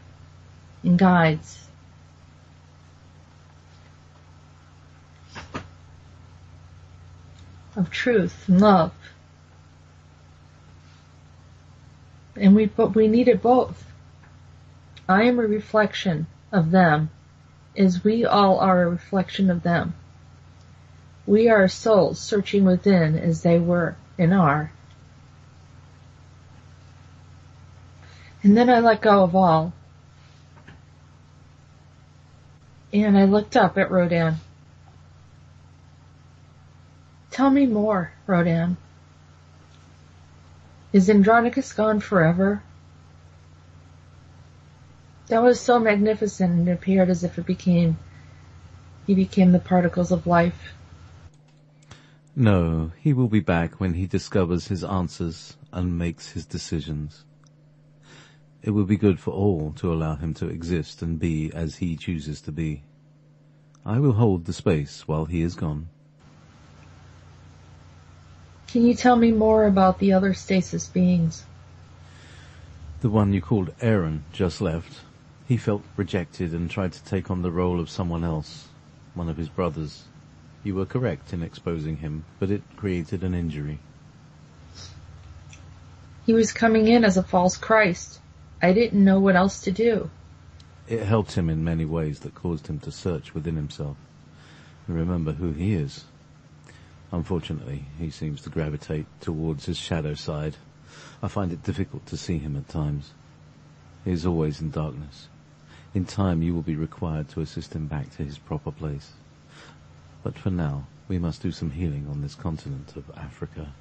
and guides. Of truth and love. But we needed both. I am a reflection of them, as we all are a reflection of them. We are souls searching within as they were and are. And then I let go of all. And I looked up at Rhodan. Tell me more, Rhodan. Is Andronicus gone forever? That was so magnificent, and it appeared as if he became the particles of life. No, he will be back when he discovers his answers and makes his decisions. It will be good for all to allow him to exist and be as he chooses to be. I will hold the space while he is gone. Can you tell me more about the other stasis beings? The one you called Aaron just left. He felt rejected and tried to take on the role of someone else, one of his brothers. You were correct in exposing him, but it created an injury. He was coming in as a false Christ. I didn't know what else to do. It helped him in many ways that caused him to search within himself and remember who he is. Unfortunately, he seems to gravitate towards his shadow side. I find it difficult to see him at times. He is always in darkness. In time, you will be required to assist him back to his proper place. But for now, we must do some healing on this continent of Africa.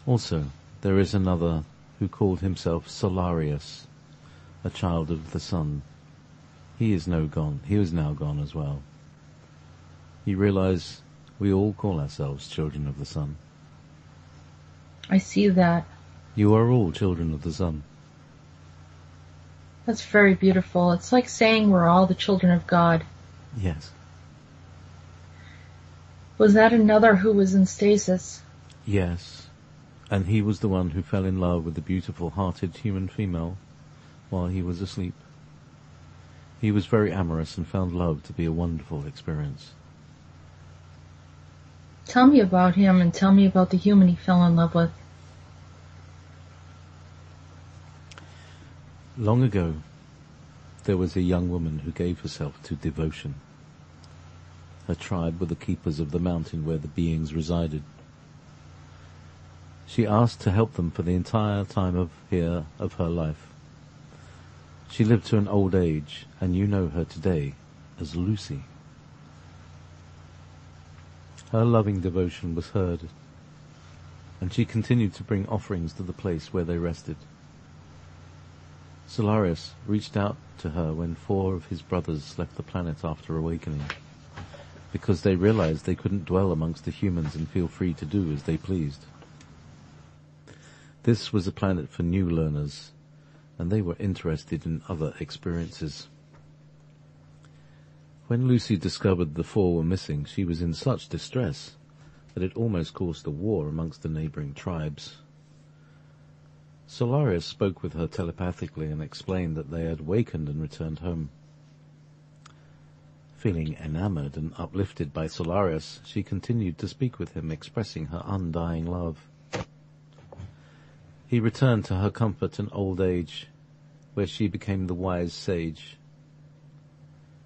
Also, there is another who called himself Solarius, a child of the sun. He is now gone as well. You realize we all call ourselves children of the sun. I see that. You are all children of the sun. That's very beautiful. It's like saying we're all the children of God. Yes. Was that another who was in stasis? Yes. And he was the one who fell in love with the beautiful-hearted human female while he was asleep. He was very amorous and found love to be a wonderful experience. Tell me about him and tell me about the human he fell in love with. Long ago, there was a young woman who gave herself to devotion. Her tribe were the keepers of the mountain where the beings resided. She asked to help them for the entire time of her life. She lived to an old age, and you know her today as Lucy. Her loving devotion was heard, and she continued to bring offerings to the place where they rested. Solarius reached out to her when 4 of his brothers left the planet after awakening. because they realized they couldn't dwell amongst the humans and feel free to do as they pleased. This was a planet for new learners, and they were interested in other experiences. When Lucy discovered the 4 were missing, she was in such distress that it almost caused a war amongst the neighboring tribes. Solarius spoke with her telepathically and explained that they had wakened and returned home. Feeling enamored and uplifted by Solarius, she continued to speak with him, expressing her undying love. He returned to her comfort in old age, where she became the wise sage.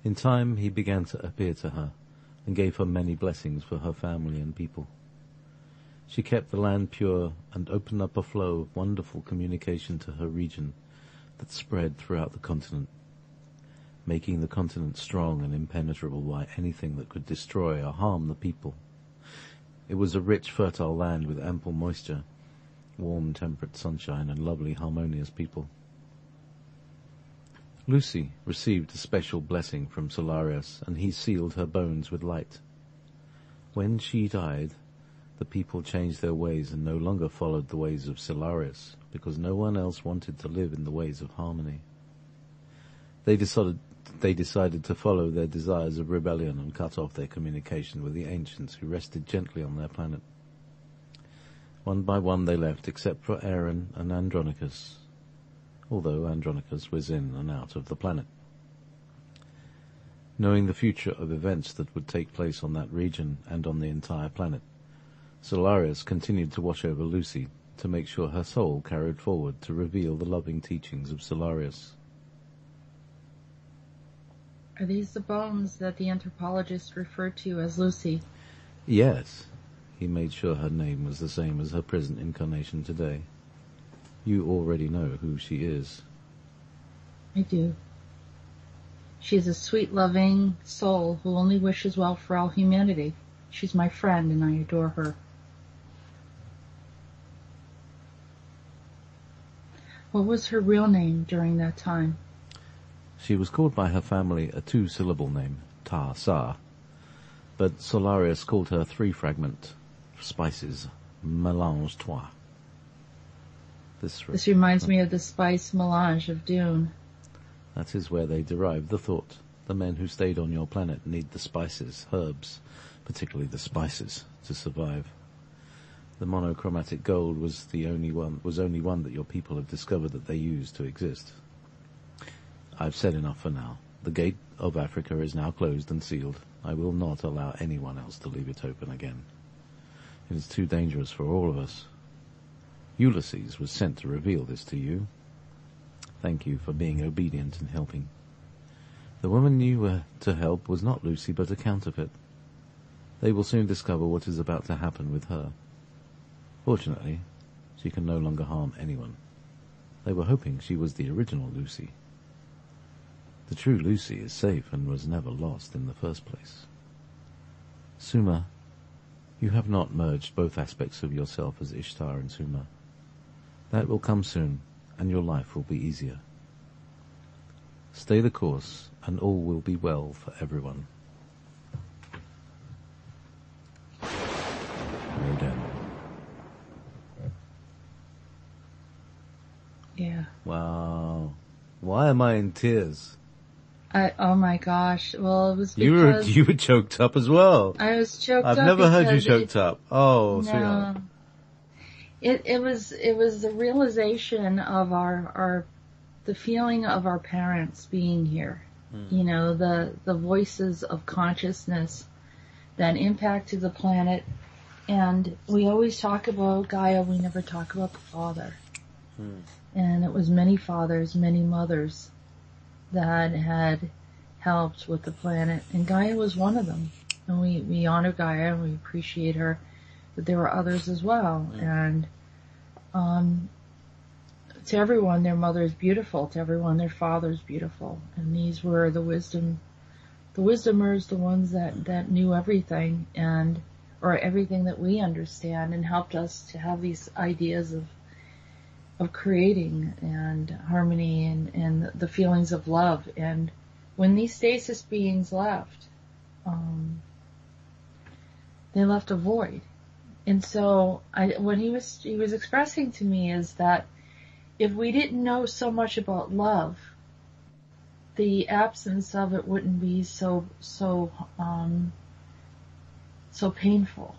In time, he began to appear to her and gave her many blessings for her family and people. She kept the land pure and opened up a flow of wonderful communication to her region that spread throughout the continent, making the continent strong and impenetrable by anything that could destroy or harm the people. It was a rich, fertile land with ample moisture, warm, temperate sunshine, and lovely, harmonious people. Lucy received a special blessing from Solarius, and he sealed her bones with light. When she died, the people changed their ways and no longer followed the ways of Solarius, because no one else wanted to live in the ways of harmony. They decided to follow their desires of rebellion and cut off their communication with the ancients who rested gently on their planet. One by one they left, except for Aaron and Andronicus, although Andronicus was in and out of the planet. Knowing the future of events that would take place on that region and on the entire planet, Solarius continued to watch over Lucy to make sure her soul carried forward to reveal the loving teachings of Solarius. Are these the bones that the anthropologist referred to as Lucy? Yes. He made sure her name was the same as her present incarnation today. You already know who she is. I do. She's a sweet, loving soul who only wishes well for all humanity. She's my friend, and I adore her. What was her real name during that time? She was called by her family a 2-syllable name, Ta-Sa, but Solarius called her 3-fragment spices, mélange-toi. This reminds me of the spice melange of Dune. That is where they derived the thought. The men who stayed on your planet need the spices, herbs, particularly the spices, to survive. The monochromatic gold was only one that your people have discovered that they use to exist. I've said enough for now. The gate of Africa is now closed and sealed. I will not allow anyone else to leave it open again. It is too dangerous for all of us. Ulysses was sent to reveal this to you. Thank you for being obedient and helping. The woman you were to help was not Lucy, but a counterfeit. They will soon discover what is about to happen with her. Fortunately, she can no longer harm anyone. They were hoping she was the original Lucy. The true Lucy is safe and was never lost in the first place. Suma, you have not merged both aspects of yourself as Ishtar and Suma. That will come soon, and your life will be easier. Stay the course, and all will be well for everyone. Rhodan. Yeah. Wow. Why am I in tears? Oh my gosh. Well, it was because... You were choked up as well. I was choked I've up. never heard you choked up. Oh, no. sweetheart. It was the realization of the feeling of our parents being here. You know, the voices of consciousness that impacted the planet. And we always talk about Gaia, we never talk about the Father. And it was many fathers, many mothers that had helped with the planet. And Gaia was one of them. And we honor Gaia and we appreciate her. But there were others as well. And to everyone, their mother is beautiful. To everyone, their father is beautiful. And these were the wisdomers, the ones that knew everything or everything that we understand, and helped us to have these ideas of creating and harmony and the feelings of love. And when these stasis beings left, They left a void. And so what he was expressing to me is that if we didn't know so much about love, the absence of it wouldn't be so painful.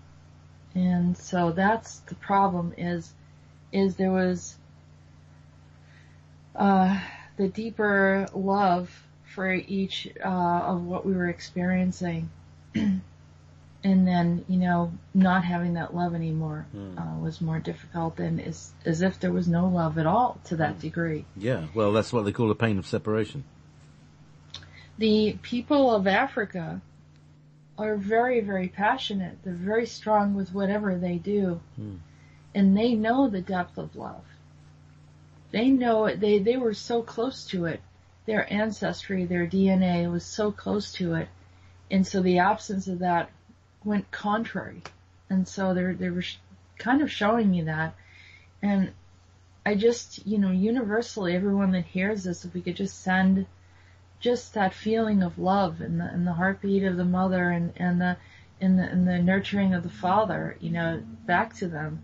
And so that's the problem is there was the deeper love for each of what we were experiencing. And then, not having that love anymore was more difficult than as if there was no love at all to that degree. Yeah, well, that's what they call the pain of separation. The people of Africa are very, very passionate. They're very strong with whatever they do. And they know the depth of love. They know it. They were so close to it. Their ancestry, their DNA was so close to it. And so the absence of that went contrary. And so they were kind of showing me that. And I just, universally, everyone that hears this, if we could just send just that feeling of love and the heartbeat of the mother and the nurturing of the father, back to them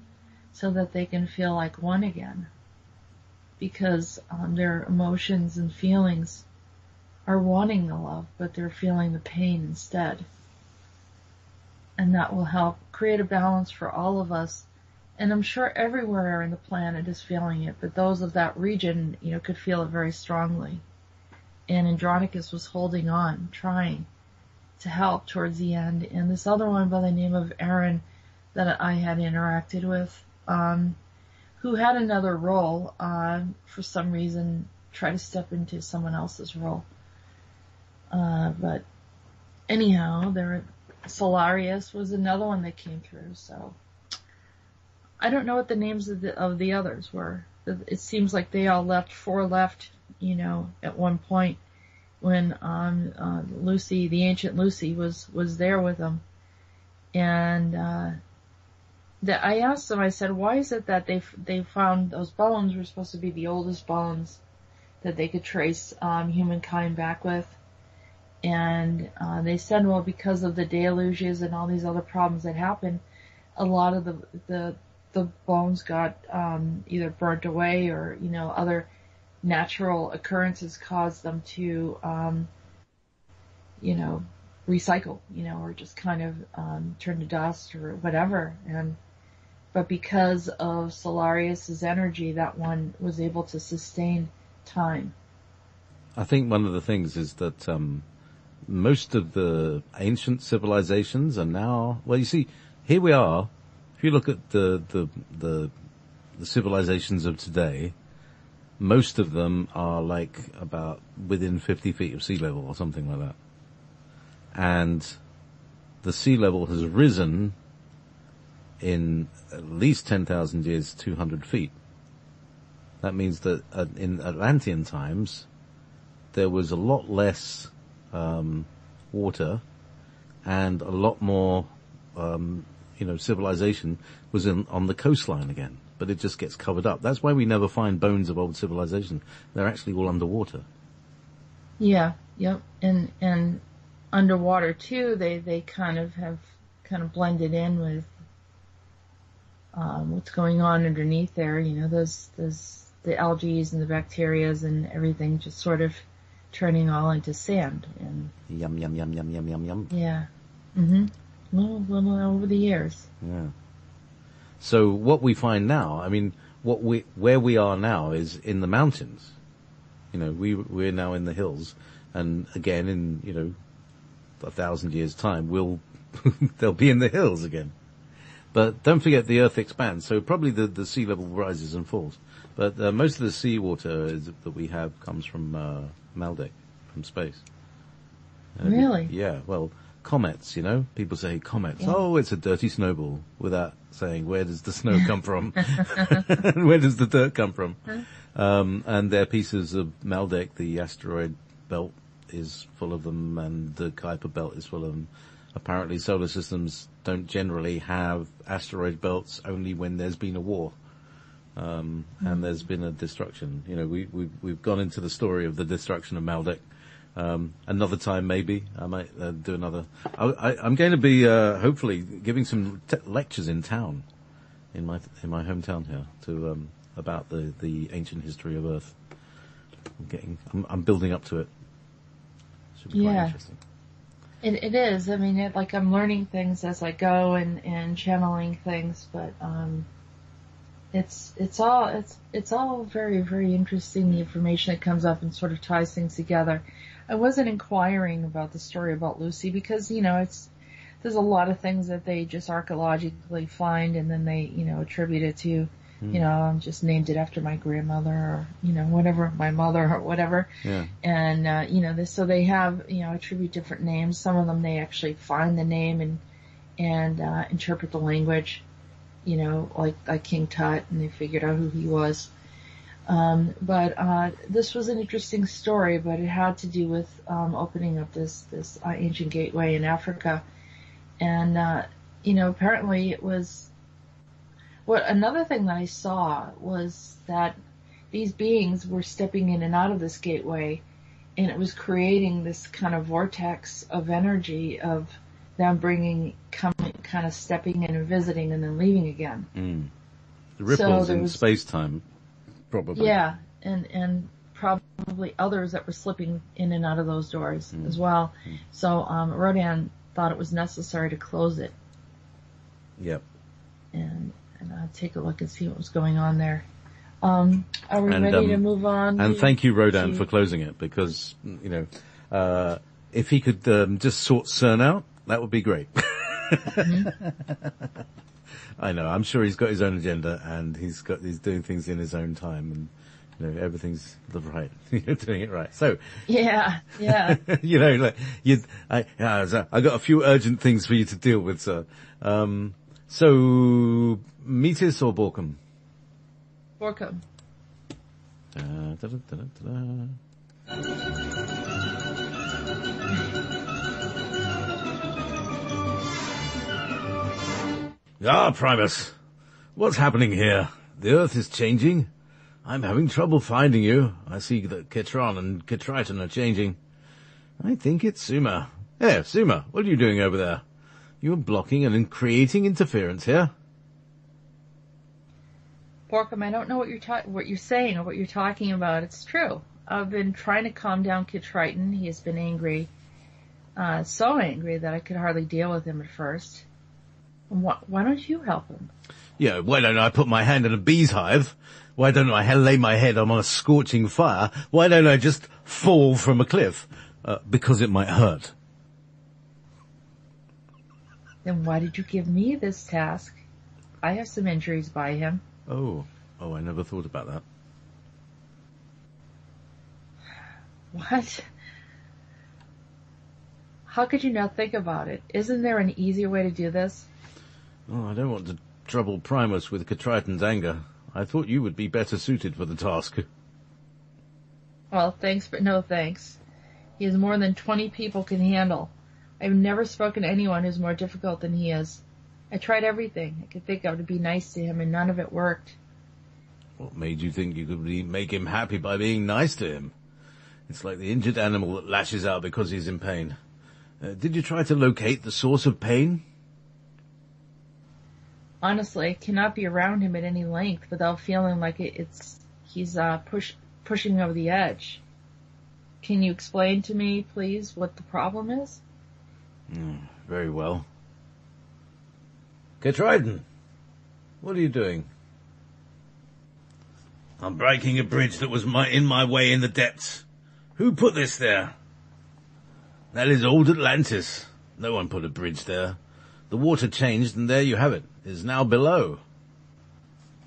so that they can feel like one again. Because their emotions and feelings are wanting the love, but they're feeling the pain instead. And that will help create a balance for all of us. And I'm sure everywhere in the planet is feeling it, but those of that region, could feel it very strongly. And Andronicus was holding on, trying to help towards the end. And this other one by the name of Aaron that I had interacted with, who had another role, for some reason, try to step into someone else's role. But anyhow, Solarius was another one that came through, so I don't know what the names of the others were. It seems like they all left, 4 left, at one point when Lucy, the ancient Lucy, was there with them. And I asked them, I said, why is it that they found those bones were supposed to be the oldest bones that they could trace humankind back with? And they said, well, because of the deluges and all these other problems that happened, a lot of the bones got either burnt away or, other natural occurrences caused them to, recycle, or just kind of turn to dust or whatever. But because of Solarius's energy, that one was able to sustain time. I think one of the things is that most of the ancient civilizations are now, well, you see, here we are. If you look at the civilizations of today, most of them are like about within 50 feet of sea level or something like that. And the sea level has risen in at least 10,000 years, 200 feet. That means that in Atlantean times, there was a lot less water and a lot more, civilization was on the coastline again, but it just gets covered up. That's why we never find bones of old civilization. They're actually all underwater. Yeah, yep. And underwater too, they kind of have blended in with what's going on underneath there. Those the algae and the bacterias and everything just sort of turning all into sand. And yum yum yum yum yum yum yum. Yeah. Little over the years. Yeah. So what we find now, where we are now is in the mountains. We're now in the hills, and again in 1,000 years' time, they'll be in the hills again. But don't forget the Earth expands, so probably the sea level rises and falls. But most of the seawater that we have comes from Maldek, from space. Really? Yeah. Well, comets. People say comets. Yeah. Oh, it's a dirty snowball, without saying where does the snow come from, and where does the dirt come from. And they're pieces of Maldek. The asteroid belt is full of them, and the Kuiper belt is full of them. Apparently solar systems don't generally have asteroid belts only when there's been a war. And there's been a destruction. We've gone into the story of the destruction of Maldek Another time, maybe I might do another. I'm going to be hopefully giving some lectures in town, in my hometown here, to about the ancient history of Earth. I'm building up to it. Should be quite interesting. It is. I mean, like I'm learning things as I go and channeling things, but it's all very, very interesting. The information that comes up and sort of ties things together. I wasn't inquiring about the story about Lucy because, there's a lot of things that they just archaeologically find and then they, attribute it to, just named it after my grandmother or, whatever, my mother or whatever. Yeah. And, so they have, attribute different names. Some of them they actually find the name and interpret the language, like King Tut, and they figured out who he was. But this was an interesting story, but it had to do with opening up this ancient gateway in Africa. And, apparently it was... another thing that I saw was that these beings were stepping in and out of this gateway, and it was creating this kind of vortex of energy of them coming, kind of stepping in and visiting and then leaving again. Mm. The ripples in space-time. Probably. Yeah, and probably others that were slipping in and out of those doors as well. So Rhodan thought it was necessary to close it. Yep. And I'll take a look and see what was going on there. Are we ready to move on? And thank you, Rhodan, for closing it, because, if he could just sort CERN out, that would be great. Mm-hmm. I know. I'm sure he's got his own agenda, and he's doing things in his own time, and everything's right. You're doing it right. So yeah. I got a few urgent things for you to deal with, sir. So Metis or Borkum? Borkum. Primus. What's happening here? The Earth is changing. I'm having trouble finding you. I see that Ketron and Ketriton are changing. I think it's Suma. Hey, Suma, what are you doing over there? You're blocking and creating interference here. Borkum, I don't know what you're saying or what you're talking about. It's true. I've been trying to calm down Ketriton. He has been angry. So angry that I could hardly deal with him at first. Why don't you help him? Yeah, why don't I put my hand in a bee's hive? Why don't I lay my head on a scorching fire? Why don't I just fall from a cliff? Because it might hurt. Then why did you give me this task? I have some injuries by him. Oh, I never thought about that. What? How could you not think about it? Isn't there an easier way to do this? Oh, I don't want to trouble Primus with Ketriton's anger. I thought you would be better suited for the task. Well, thanks, but no thanks. He is more than 20 people can handle. I've never spoken to anyone who's more difficult than he is. I tried everything I could think of to be nice to him, and none of it worked. What made you think you could make him happy by being nice to him? It's like the injured animal that lashes out because he's in pain. Did you try to locate the source of pain? Honestly, I cannot be around him at any length without feeling like he's pushing me over the edge. Can you explain to me, please, what the problem is? Very well. Ketriton, what are you doing? I'm breaking a bridge that was in my way in the depths. Who put this there? That is old Atlantis. No one put a bridge there. The water changed, and there you have it. It is now below.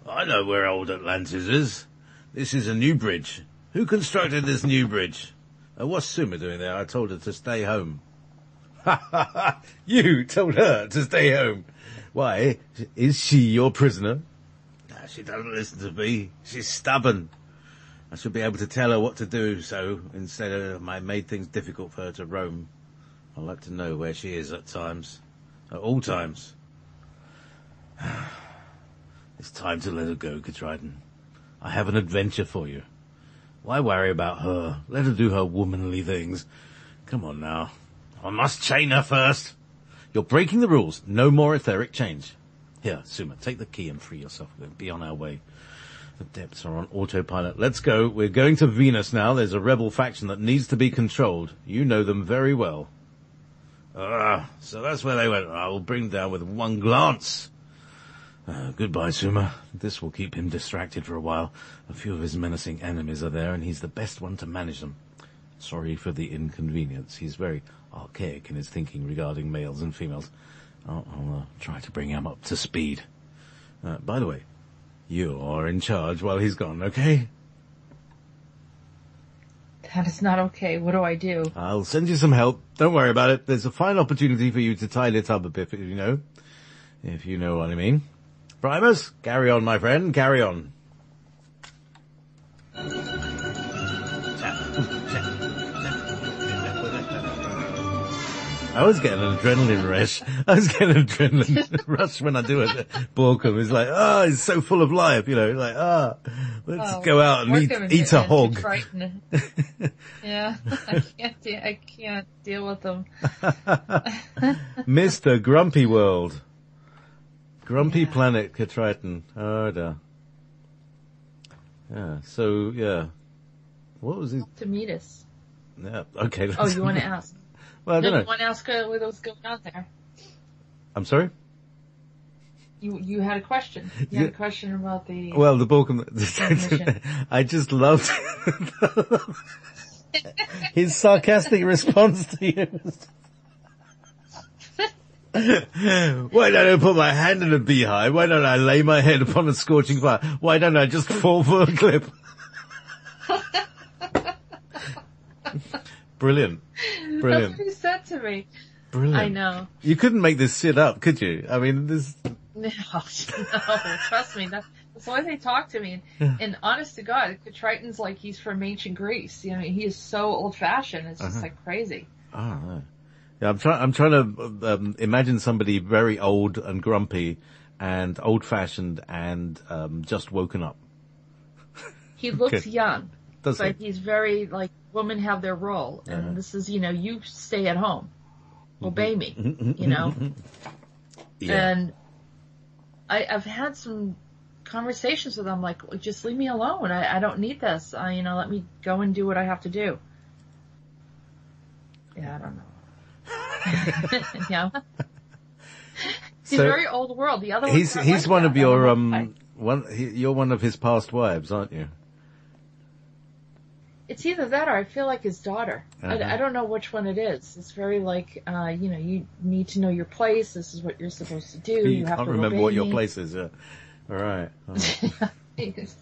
I know where old Atlantis is. This is a new bridge. Who constructed this new bridge? What's Suma doing there? I told her to stay home. Ha ha ha! You told her to stay home. Why? Is she your prisoner? She doesn't listen to me. She's stubborn. I should be able to tell her what to do, so instead of I made things difficult for her to roam. I'd like to know where she is at times. At all times. It's time to let her go, Ketriton. I have an adventure for you. Why worry about her? Let her do her womanly things. Come on now. I must chain her first. You're breaking the rules. No more etheric change. Here, Suma, take the key and free yourself. We'll be on our way. The depths are on autopilot. Let's go. We're going to Venus now. There's a rebel faction that needs to be controlled. You know them very well. So that's where they went. I will bring them down with one glance. Goodbye, Suma. This will keep him distracted for a while. A few of his menacing enemies are there, and he's the best one to manage them. Sorry for the inconvenience. He's very archaic in his thinking regarding males and females. I'll try to bring him up to speed. By the way, you are in charge while he's gone, okay? That is not okay. What do I do? I'll send you some help. Don't worry about it. There's a fine opportunity for you to tidy it up a bit, if you know. If you know what I mean. Primus, carry on, my friend, carry on. I was getting an adrenaline rush. Rush when I do it. Borkum is like, he's so full of life, like, let's go out and eat a hog. Yeah, I can't deal with them. Mr. Grumpy World. Grumpy Planet, Triton. Oh, dear. Yeah, so, yeah. What was his... To meet us. Yeah, okay. Oh, you want to ask? Well, I don't know. You want to ask what was going on there? I'm sorry? You had a question. You had a question about the... Well, the Borkum... I just loved his sarcastic response to you. Why don't I put my hand in a beehive? Why don't I lay my head upon a scorching fire? Why don't I just fall for a cliff? Brilliant. That's what he said to me. Brilliant. I know. You couldn't make this shit up, could you? I mean, this... No, trust me. That's the way they talk to me. And honest to God, Triton's like he's from ancient Greece. He is so old-fashioned. It's just like crazy. Oh, no. Yeah, I'm trying to imagine somebody very old and grumpy and old-fashioned and just woken up. He looks young, but he's very like women have their role, and this is you stay at home, obey me, Yeah. And I've had some conversations with him like, just leave me alone. I don't need this. Let me go and do what I have to do. Yeah, I don't know. He's very old world. The other he's one of your you're one of his past wives, aren't you? It's either that or I feel like his daughter. I don't know which one it is. It's very like you need to know your place. This is what you're supposed to do. You have can't to remember obey what your me. place is. Yeah. All right. It's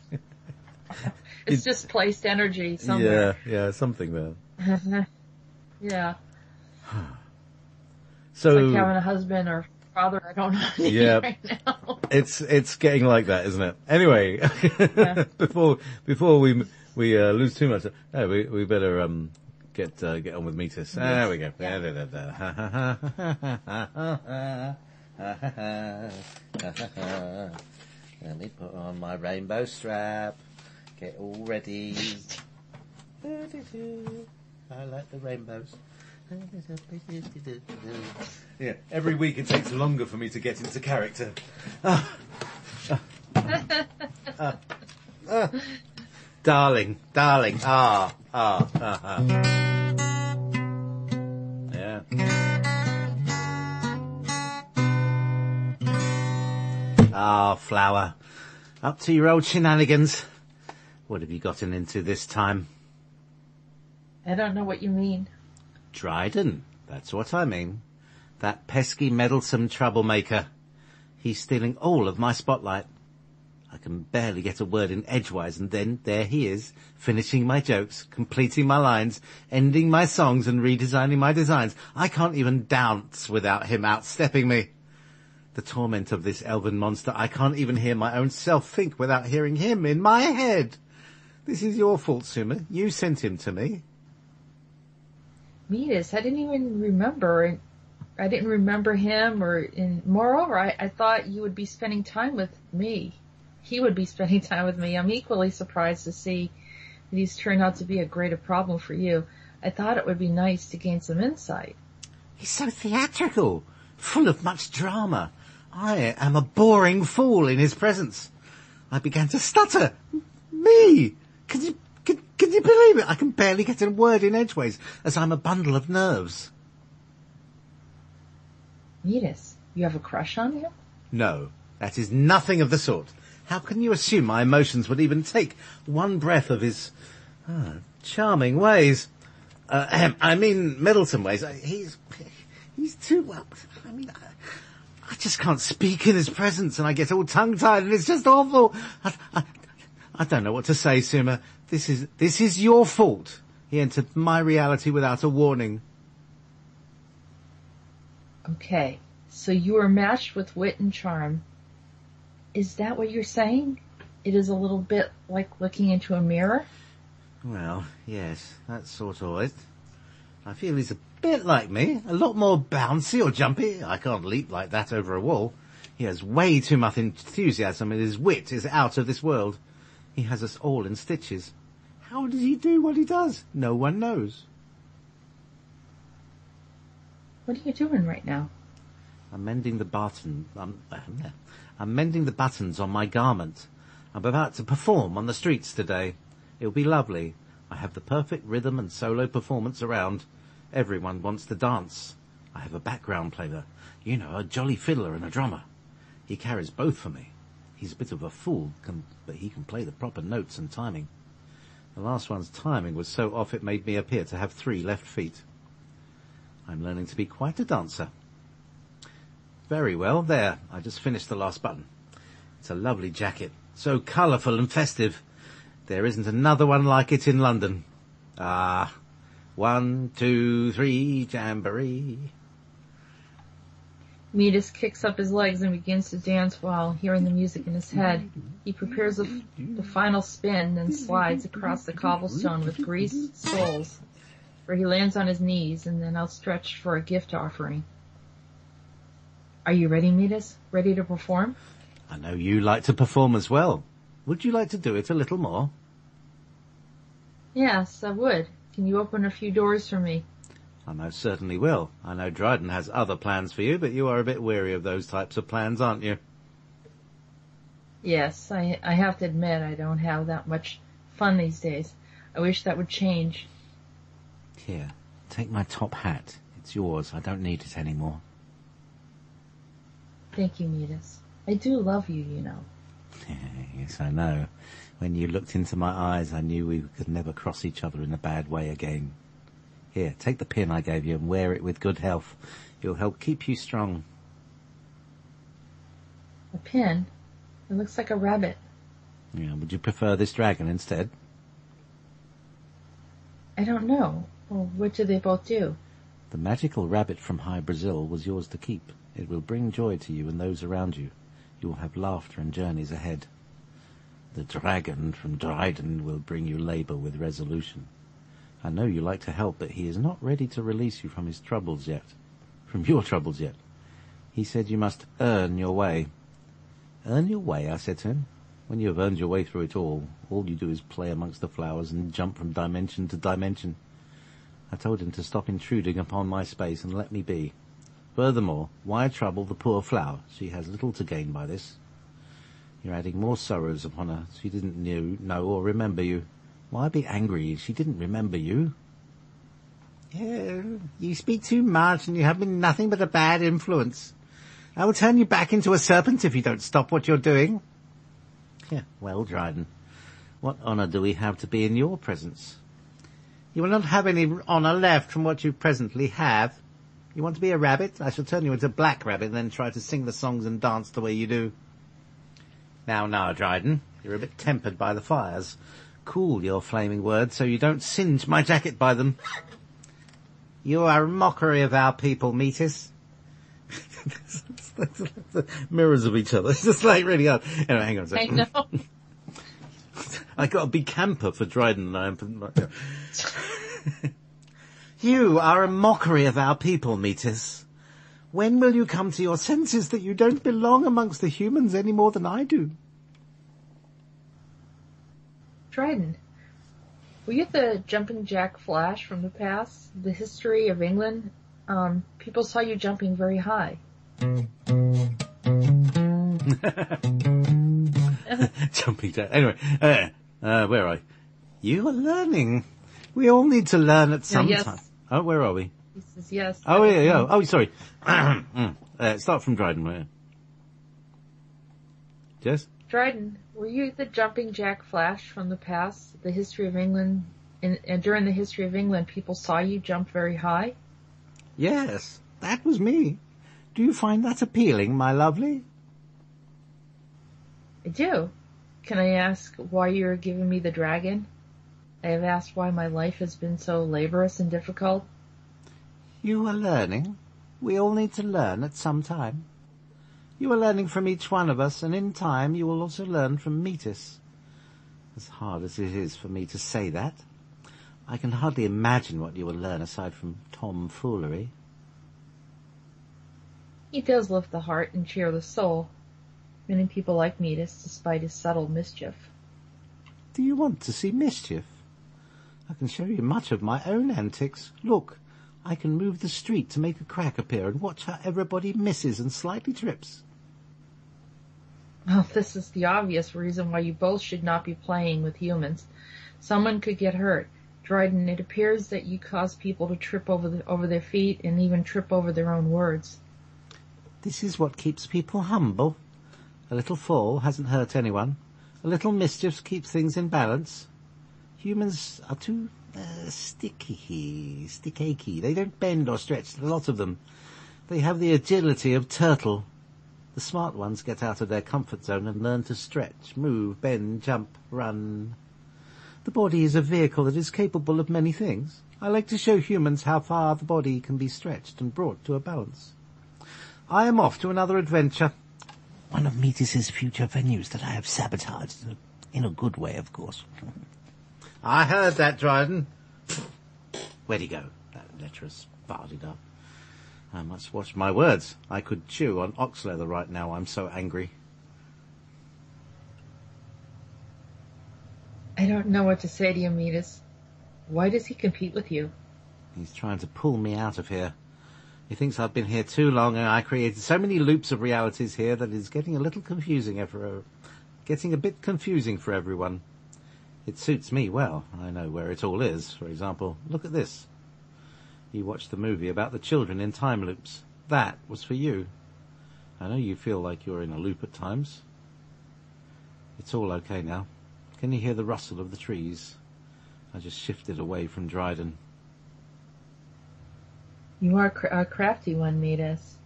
just placed energy somewhere. Yeah, something there. Yeah. So it's like having a husband or father. I don't know right now. It's getting like that, isn't it? Anyway, before we lose too much, we better get on with Metis. There we go. Let me put on my rainbow strap. Get all ready. I like the rainbows. Yeah, every week it takes longer for me to get into character. Darling. Yeah. Flower. Up to your old shenanigans. What have you gotten into this time? I don't know what you mean. Dryden, that's what I mean. That pesky, meddlesome troublemaker. He's stealing all of my spotlight. I can barely get a word in edgewise, and then there he is, finishing my jokes, completing my lines, ending my songs and redesigning my designs. I can't even dance without him outstepping me. The torment of this elven monster. I can't even hear my own self think without hearing him in my head. This is your fault, Suma. You sent him to me. Metis, I didn't even remember. I didn't remember him, moreover, I thought you would be spending time with me. He would be spending time with me. I'm equally surprised to see These turned out to be a greater problem for you. I thought it would be nice to gain some insight. He's so theatrical, full of much drama. I am a boring fool in his presence. I began to stutter. Me! Can you believe it? I can barely get a word in edgeways, as I'm a bundle of nerves. Midas, you have a crush on him? No, that is nothing of the sort. How can you assume my emotions would even take one breath of his charming ways? I mean Middleton ways. He's too well. I mean, I just can't speak in his presence, and I get all tongue-tied, and it's just awful. I don't know what to say, Suma. This is your fault. He entered my reality without a warning. Okay, so you are matched with wit and charm. Is that what you're saying? It is a little bit like looking into a mirror? Well, yes, that's sort of it. I feel he's a bit like me, a lot more bouncy or jumpy. I can't leap like that over a wall. He has way too much enthusiasm, and his wit is out of this world. He has us all in stitches. How does he do what he does? No one knows. What are you doing right now? I'm mending the I'm mending the buttons on my garment. I'm about to perform on the streets today. It'll be lovely. I have the perfect rhythm and solo performance around. Everyone wants to dance. I have a background player. You know, a jolly fiddler and a drummer. He carries both for me. He's a bit of a fool, but he can play the proper notes and timing. The last one's timing was so off it made me appear to have 3 left feet. I'm learning to be quite a dancer. Very well, there, I just finished the last button. It's a lovely jacket, so colourful and festive. There isn't another one like it in London. 1, 2, 3, jamboree. Midas kicks up his legs and begins to dance while hearing the music in his head. He prepares the final spin and slides across the cobblestone with greased soles, where he lands on his knees and then outstretched for a gift offering. Are you ready, Midas? Ready to perform? I know you like to perform as well. Would you like to do it a little more? Yes, I would. Can you open a few doors for me? I most certainly will. I know Dryden has other plans for you, but you are a bit weary of those types of plans, aren't you? Yes, I have to admit I don't have that much fun these days. I wish that would change. Here, take my top hat. It's yours. I don't need it anymore. Thank you, Midas. I do love you, you know. Yes, I know. When you looked into my eyes, I knew we could never cross each other in a bad way again. Here, take the pin I gave you and wear it with good health. It'll help keep you strong. A pin? It looks like a rabbit. Yeah, would you prefer this dragon instead? I don't know. Well, what do they both do? The magical rabbit from High Brazil was yours to keep. It will bring joy to you and those around you. You will have laughter and journeys ahead. The dragon from Dryden will bring you labour with resolution. I know you like to help, but he is not ready to release you from his troubles yet. From your troubles yet. He said you must earn your way. Earn your way, I said to him. When you have earned your way through it all you do is play amongst the flowers and jump from dimension to dimension. I told him to stop intruding upon my space and let me be. Furthermore, why trouble the poor flower? She has little to gain by this. You're adding more sorrows upon her. She didn't know or remember you. Why be angry? She didn't remember you. Yeah, you speak too much and you have been nothing but a bad influence. I will turn you back into a serpent if you don't stop what you're doing. Yeah, well, Dryden, what honour do we have to be in your presence? You will not have any honour left from what you presently have. You want to be a rabbit? I shall turn you into a black rabbit and then try to sing the songs and dance the way you do. Now, Dryden, you're a bit tempered by the fires. Cool your flaming words so you don't singe my jacket by them. You are a mockery of our people, Metis. The mirrors of each other. It's just like really hard. Anyway, hang on a second. I know. I got to be camper for Dryden and I. You are a mockery of our people, Metis. When will you come to your senses that you don't belong amongst the humans any more than I do? Dryden, Were you the jumping jack Flash from the past? The history of England? People saw you jumping very high. Jumping jack. Anyway, where are I? You are learning. We all need to learn at some yes. time. Oh, where are we? He says yes. Oh, yeah. Oh, sorry. Start from Dryden, right? Jess? Dryden, were you the jumping jack Flash from the past? The history of England, and during the history of England, people saw you jump very high? Yes, that was me. Do you find that appealing, my lovely? I do. Can I ask why you're giving me the dragon? I have asked why my life has been so laborious and difficult. You are learning. We all need to learn at some time. You are learning from each one of us, and in time you will also learn from Metis. As hard as it is for me to say that, I can hardly imagine what you will learn aside from tomfoolery. He does lift the heart and cheer the soul. Many people like Metis, despite his subtle mischief. Do you want to see mischief? I can show you much of my own antics. Look, I can move the street to make a crack appear and watch how everybody misses and slightly trips. Well, this is the obvious reason why you both should not be playing with humans. Someone could get hurt. Dryden, it appears that you cause people to trip over their feet and even trip over their own words. This is what keeps people humble. A little fall hasn't hurt anyone. A little mischief keeps things in balance. Humans are too sticky. They don't bend or stretch, a lot of them. They have the agility of turtle. The smart ones get out of their comfort zone and learn to stretch, move, bend, jump, run. The body is a vehicle that is capable of many things. I like to show humans how far the body can be stretched and brought to a balance. I am off to another adventure. One of Metis's future venues that I have sabotaged. In a good way, of course. I heard that, Dryden. Where'd he go? That lecherous barded up. I must watch my words. I could chew on ox leather right now. I'm so angry. I don't know what to say to you, Metis. Why does he compete with you? He's trying to pull me out of here. He thinks I've been here too long and I created so many loops of realities here that it's getting a little confusing getting a bit confusing for everyone. It suits me well. I know where it all is. For example, look at this. You watched the movie about the children in time loops. That was for you. I know you feel like you're in a loop at times. It's all okay now. Can you hear the rustle of the trees? I just shifted away from Dryden. You are a crafty one, Metis.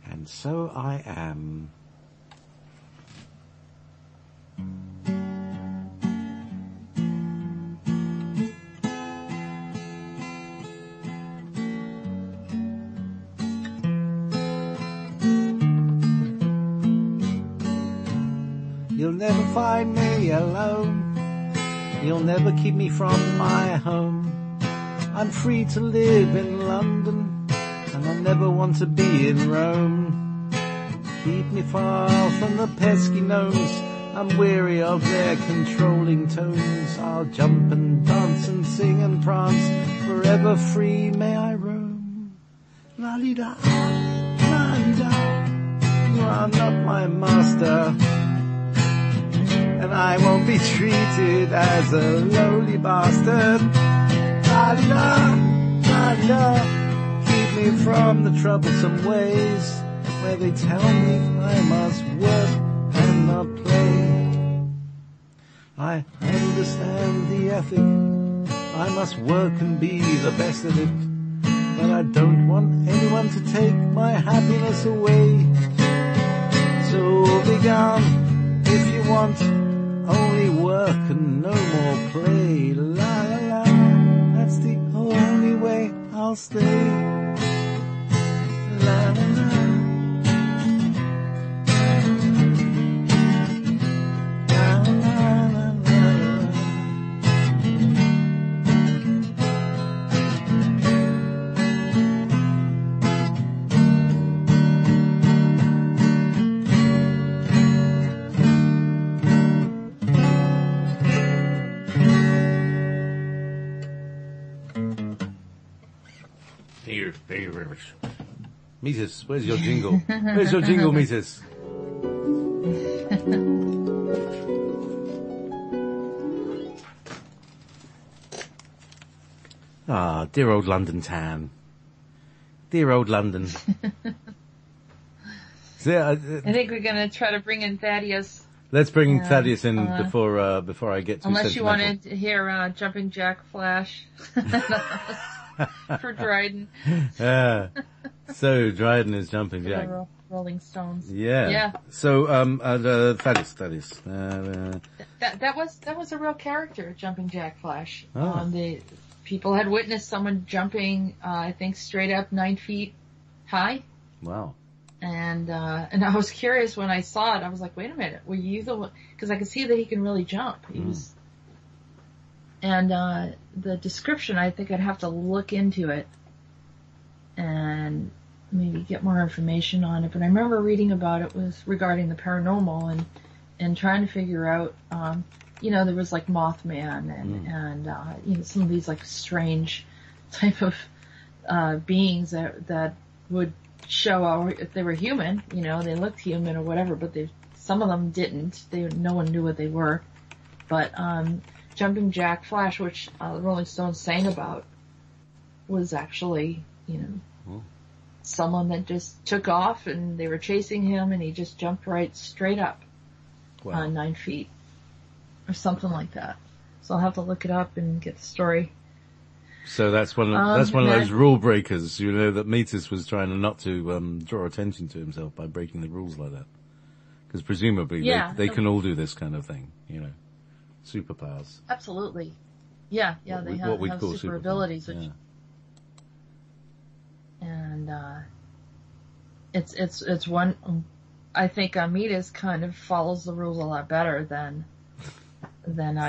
And so I am. You'll never find me alone. You'll never keep me from my home. I'm free to live in London, and I never want to be in Rome. Keep me far from the pesky gnomes. I'm weary of their controlling tones. I'll jump and dance and sing and prance. Forever free may I roam. La-li-da, la-li-da. You are not my master, and I won't be treated as a lowly bastard. La-la, la-la, keep me from the troublesome ways where they tell me I must work and not play. I understand the ethic. I must work and be the best at it, but I don't want anyone to take my happiness away. So be gone if you want only work and no more play. La-la-la. That's the only way I'll stay. La la la. La la la la. Thank you very much. Metis, where's your jingle? Where's your jingle, Metis? Ah, dear old London town. Dear old London. I think we're going to try to bring in Thaddeus. Let's bring Thaddeus in before I get too unless sentimental. You wanted to hear Jumping Jack Flash for Dryden. Yeah. So Dryden is Jumping Jack. Rolling Stones. Yeah. Yeah. So Thaddeus. That was a real character, Jumping Jack Flash. Oh. The people had witnessed someone jumping, I think, straight up 9 feet high. Wow. And I was curious when I saw it. I was like, wait a minute, were you the one? Because I could see that he can really jump. He was, and the description, I think I'd have to look into it and maybe get more information on it. But I remember reading about it was regarding the paranormal and trying to figure out, there was like Mothman and some of these like strange type of beings that would show if they were human, they looked human or whatever, but some of them didn't. No one knew what they were. But Jumping Jack Flash, which the Rolling Stones sang about, was actually, someone that just took off and they were chasing him and he just jumped right straight up 9 feet or something like that. So I'll have to look it up and get the story. So that's one of those rule breakers, that Metis was trying not to draw attention to himself by breaking the rules like that. Because presumably they can all do this kind of thing, superpowers. Absolutely. Yeah, they have super abilities. Which, and it's one, I think Metis kind of follows the rules a lot better than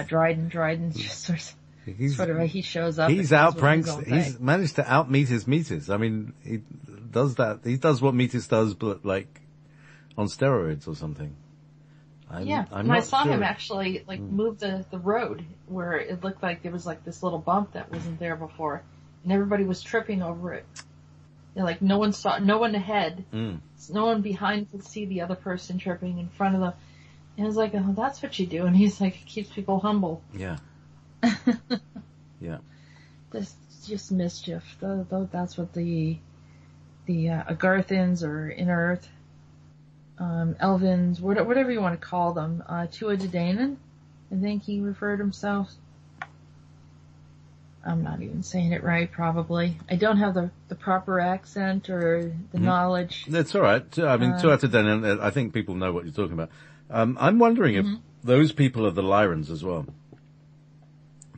Dryden. Dryden's just he shows up. He's outpranks. He's managed to outmeet his Metis. I mean, he does that. He does what Metis does, but like on steroids or something. I saw him actually move the road where it looked like there was like this little bump that wasn't there before, and everybody was tripping over it. Like no one saw, no one ahead, no one behind could see the other person tripping in front of them. And I was like, oh, that's what you do. And he's like, it keeps people humble. Yeah. Yeah. That's just mischief. That's what the Agarthans or Inner Earth, Elvins, whatever you want to call them, Tuatha, I think he referred himself. I'm not even saying it right, probably. I don't have the proper accent or the knowledge. That's all right. I mean, Tuatha, I think people know what you're talking about. I'm wondering if those people are the Lyrans as well.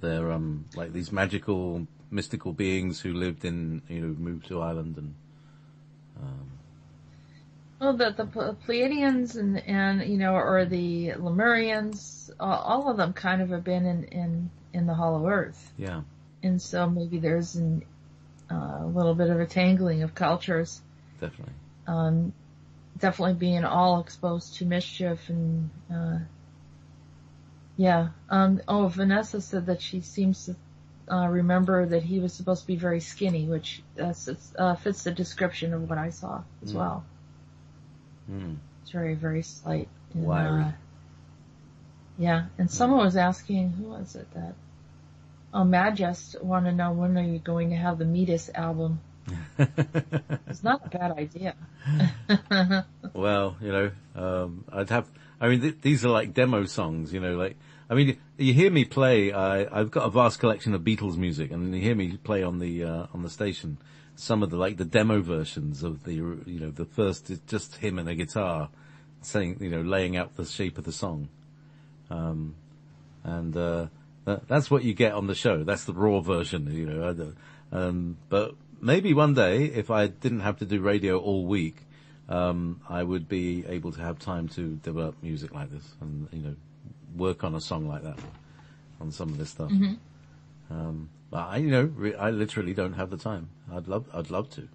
They're like these magical, mystical beings who lived in, moved to Ireland and. Well, the Pleiadians and or the Lemurians, all of them kind of have been in the Hollow Earth. Yeah. And so maybe there's a little bit of a tangling of cultures. Definitely. Definitely being all exposed to mischief and. Vanessa said that she seems to remember that he was supposed to be very skinny, which fits the description of what I saw as well. It's very, very slight. And, wiry. And someone was asking, who was it that? Majest want to know when are you going to have the Metis album? It's not a bad idea. Well, these are like demo songs, you hear me play, I've got a vast collection of Beatles music, and you hear me play on the station some of the demo versions of the first is just him and a guitar saying, laying out the shape of the song. That's what you get on the show. That's the raw version, but maybe one day, if I didn't have to do radio all week, I would be able to have time to develop music like this and, work on a song like that, on some of this stuff. But I literally don't have the time. I'd love to,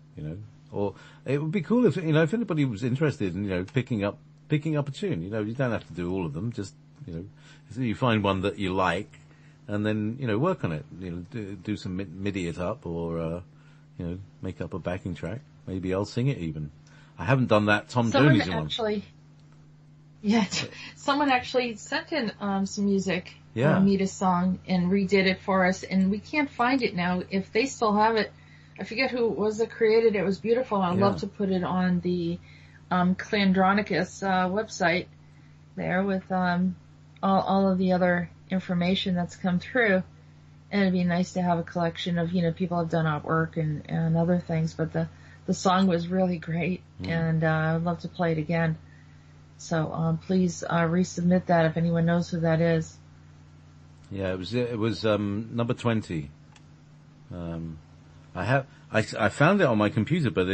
or it would be cool if anybody was interested in, picking up a tune, you don't have to do all of them, just, you find one that you like and then, work on it, do some MIDI it up or, make up a backing track. Maybe I'll sing it even. I haven't done that Tom Someone Jones one. Someone actually sent in some music, Yeah. Mita's song, and redid it for us, and we can't find it now. If they still have it, I forget who it was that created it. It was beautiful. I'd love to put it on the Clandronicus website there with all of the other information that's come through. And it'd be nice to have a collection of, people have done artwork and other things, but the song was really great, and I'd love to play it again. So please resubmit that if anyone knows who that is. Yeah, it was number 20. I found it on my computer, but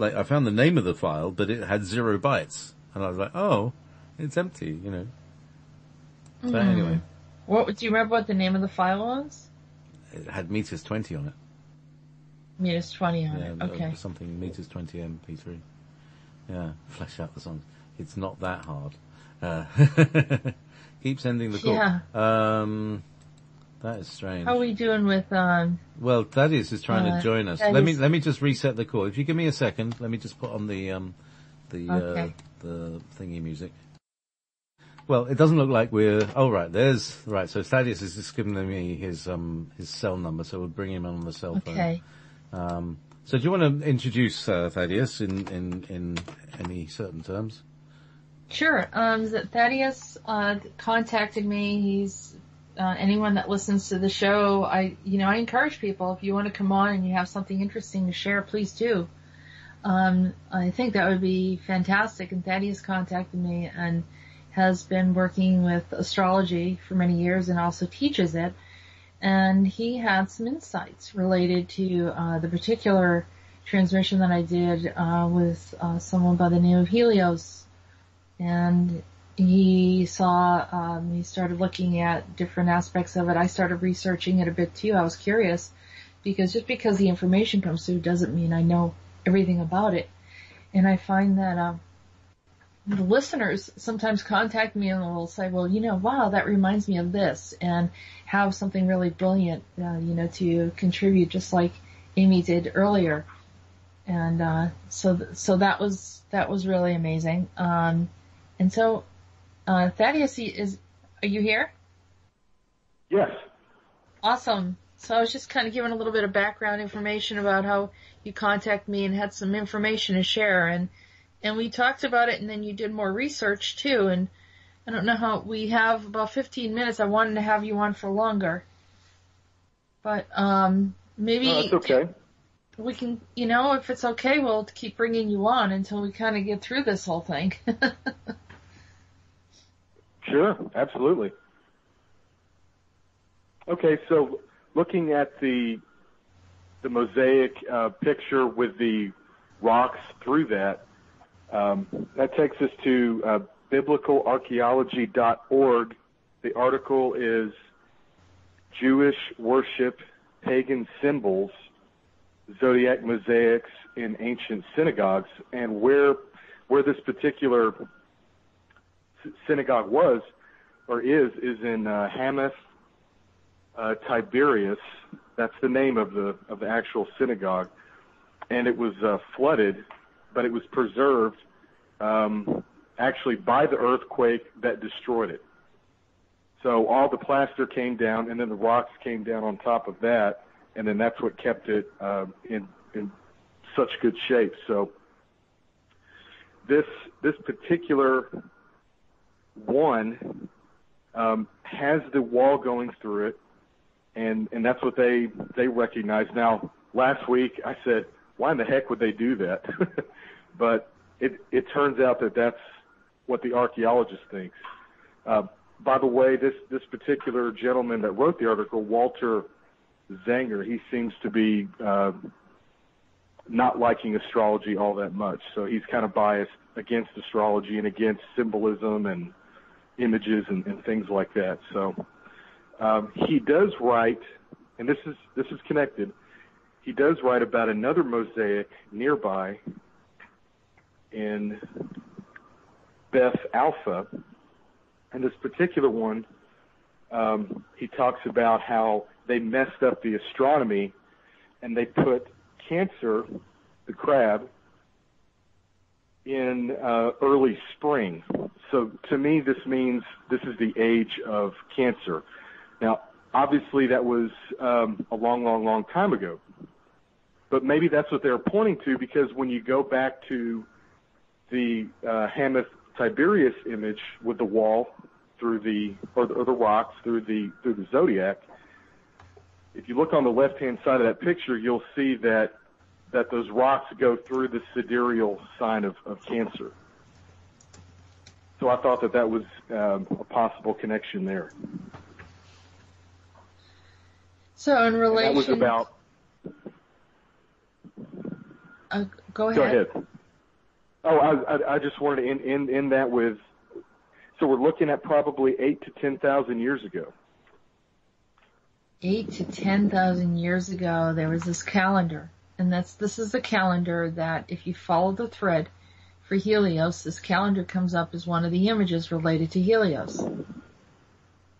I found the name of the file, but it had 0 bytes, and I was like, oh, it's empty, But anyway. Do you remember what the name of the file was? It had meters 20 on it. Meters 20 on it. Okay. Something meters 20 MP3. Yeah, flesh out the songs. It's not that hard. Keep sending the call. Yeah. That is strange. How are we doing with, Well, Thaddeus is trying to join us. Thaddeus. Let me just reset the call. If you give me a second, let me just put on the thingy music. Well, it doesn't look like we're, so Thaddeus is just giving me his cell number, so we'll bring him on the cell phone. Okay. So do you want to introduce, Thaddeus in any certain terms? Sure. Thaddeus, contacted me. He's, anyone that listens to the show, I encourage people, if you want to come on and you have something interesting to share, please do. I think that would be fantastic. And Thaddeus contacted me and has been working with astrology for many years and also teaches it. And he had some insights related to the particular transmission that I did with someone by the name of Helios. And he saw, he started looking at different aspects of it. I started researching it a bit too. I was curious because just because the information comes through doesn't mean I know everything about it. And I find that the listeners sometimes contact me and will say, well, wow, that reminds me of this, and have something really brilliant, to contribute, just like Amy did earlier. And so that was really amazing. And so Thaddeus, are you here? Yes. Awesome. So I was just kind of giving a little bit of background information about how you contacted me and had some information to share, and we talked about it, and then you did more research too, and I don't know how, we have about 15 minutes. I wanted to have you on for longer, but maybe that's okay. We can, if it's okay, we'll keep bringing you on until we kind of get through this whole thing. Sure, absolutely. Okay, so looking at the mosaic picture with the rocks through that takes us to biblicalarchaeology.org. The article is Jewish Worship, Pagan Symbols, Zodiac Mosaics in Ancient Synagogues, and where this particular synagogue was or is in Hamath, Tiberias. That's the name of the actual synagogue, and it was flooded, but it was preserved actually by the earthquake that destroyed it. So all the plaster came down, and then the rocks came down on top of that, and then that's what kept it in such good shape. So this particular one has the wall going through it, and that's what they recognize. Now, last week I said, why in the heck would they do that? But it turns out that that's what the archaeologist thinks. By the way, this particular gentleman that wrote the article, Walter Zanger, he seems to be not liking astrology all that much. So he's kind of biased against astrology and against symbolism and images and things like that. So he does write, and this is connected, he does write about another mosaic nearby in Beth Alpha. And this particular one, he talks about how they messed up the astronomy and they put Cancer, the crab, in early spring. So to me, this means this is the age of Cancer. Now, obviously, that was a long, long, long time ago. But maybe that's what they're pointing to, because when you go back to the Hamath Tiberius image with the wall through the rocks through the zodiac, if you look on the left-hand side of that picture, you'll see that those rocks go through the sidereal sign of Cancer. So I thought that was a possible connection there. So in relation, and that was about. Go ahead. Go ahead. Oh, I just wanted to end that with. So we're looking at probably 8,000 to 10,000 years ago. 8,000 to 10,000 years ago, there was this calendar, and this is a calendar that, if you follow the thread for Helios, this calendar comes up as one of the images related to Helios.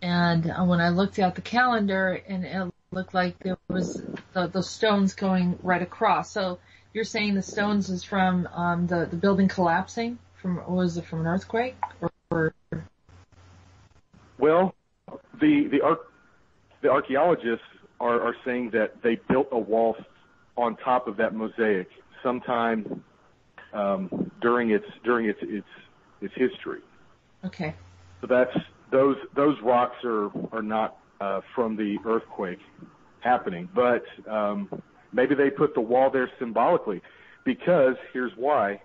And when I looked at the calendar, and it looked like there was the stones going right across. So you're saying the stones is from the building collapsing? Was it from an earthquake? Or? Well, the archaeologists are saying that they built a wall on top of that mosaic sometime during its history. Okay. So those rocks are not from the earthquake happening, but maybe they put the wall there symbolically, because here's why.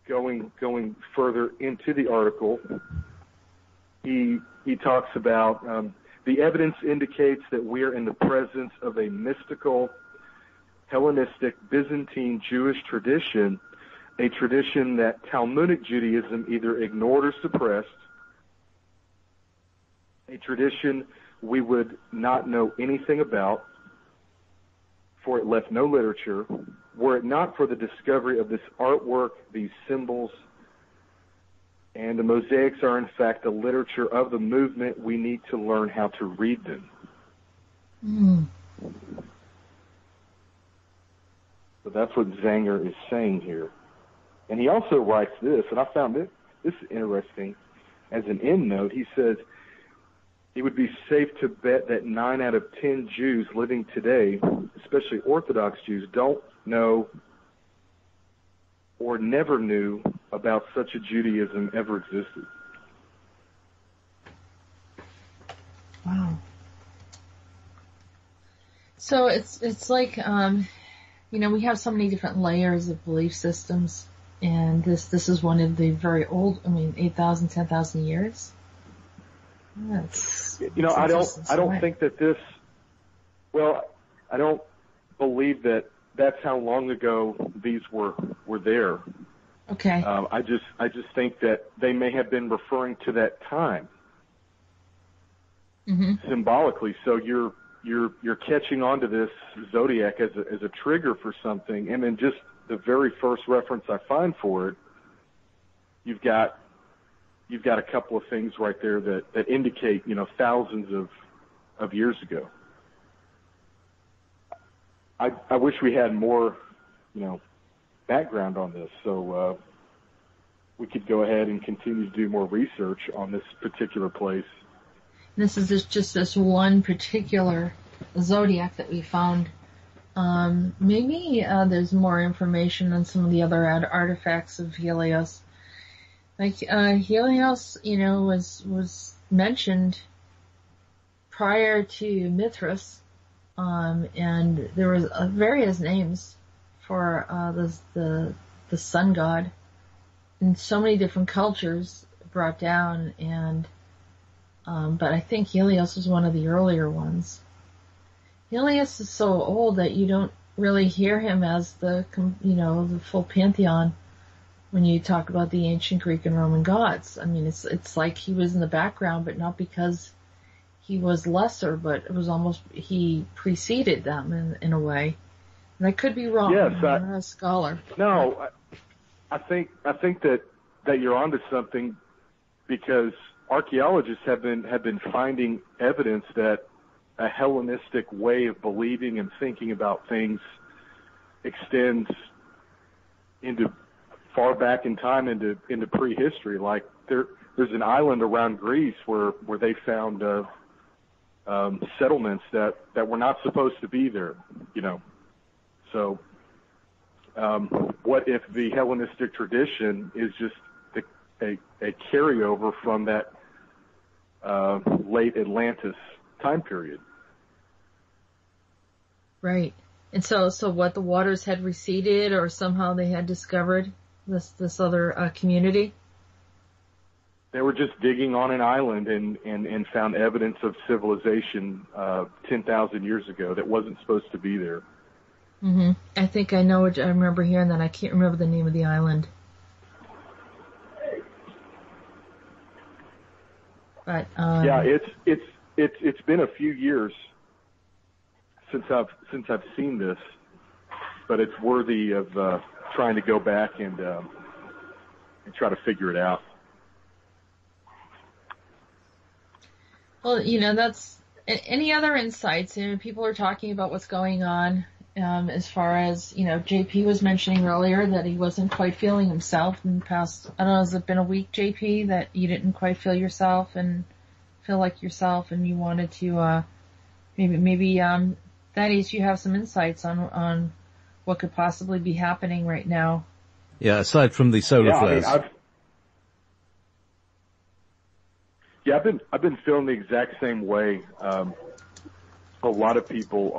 Going further into the article, he talks about the evidence indicates that we are in the presence of a mystical Hellenistic Byzantine Jewish tradition, a tradition that Talmudic Judaism either ignored or suppressed, a tradition we would not know anything about, for it left no literature, were it not for the discovery of this artwork, these symbols, and the mosaics are in fact the literature of the movement. We need to learn how to read them. Mm. So that's what Zanger is saying here. And he also writes this, and I found this interesting as an end note. He says, it would be safe to bet that 9 out of 10 Jews living today, especially Orthodox Jews, don't know or never knew about such a Judaism ever existed. Wow. So it's like, we have so many different layers of belief systems, and this is one of the very old, 8,000, 10,000 years. I don't think that this, I don't believe that that's how long ago these were there. Okay. I just think that they may have been referring to that time symbolically. So you're catching on to this zodiac as a trigger for something, and then just the very first reference I find for it, you've got a couple of things right there that indicate, thousands of years ago. I wish we had more, background on this, so we could go ahead and continue to do more research on this particular place. This is just this one particular zodiac that we found. Maybe there's more information on some of the other artifacts of Helios. Like Helios, was mentioned prior to Mithras, and there was various names for the sun god, and so many different cultures brought down, and but I think Helios was one of the earlier ones. Helios is so old that you don't really hear him as the full pantheon when you talk about the ancient Greek and Roman gods. It's like he was in the background, but not because he was lesser, but it was almost he preceded them in a way. And I could be wrong. Yes, I'm not a scholar. No, I think that you're onto something, because archaeologists have been finding evidence that a Hellenistic way of believing and thinking about things extends into far back in time into prehistory. Like there's an island around Greece where they found settlements that were not supposed to be there, So what if the Hellenistic tradition is just a carryover from that late Atlantis time period? Right. And so what, the waters had receded, or somehow they had discovered this other community? They were just digging on an island and found evidence of civilization 10,000 years ago that wasn't supposed to be there. Mm-hmm. I think I know what I remember hearing that. I can't remember the name of the island. But yeah, it's been a few years since I've seen this, but it's worthy of trying to go back and try to figure it out. Well, that's any other insights. People are talking about what's going on. As far as, JP was mentioning earlier that he wasn't quite feeling himself in the past, I don't know, has it been a week, JP, that you didn't quite feel yourself and feel like yourself, and you wanted to, maybe, Thaddeus, you have some insights on what could possibly be happening right now. Yeah, aside from the solar flares. I've been feeling the exact same way. A lot of people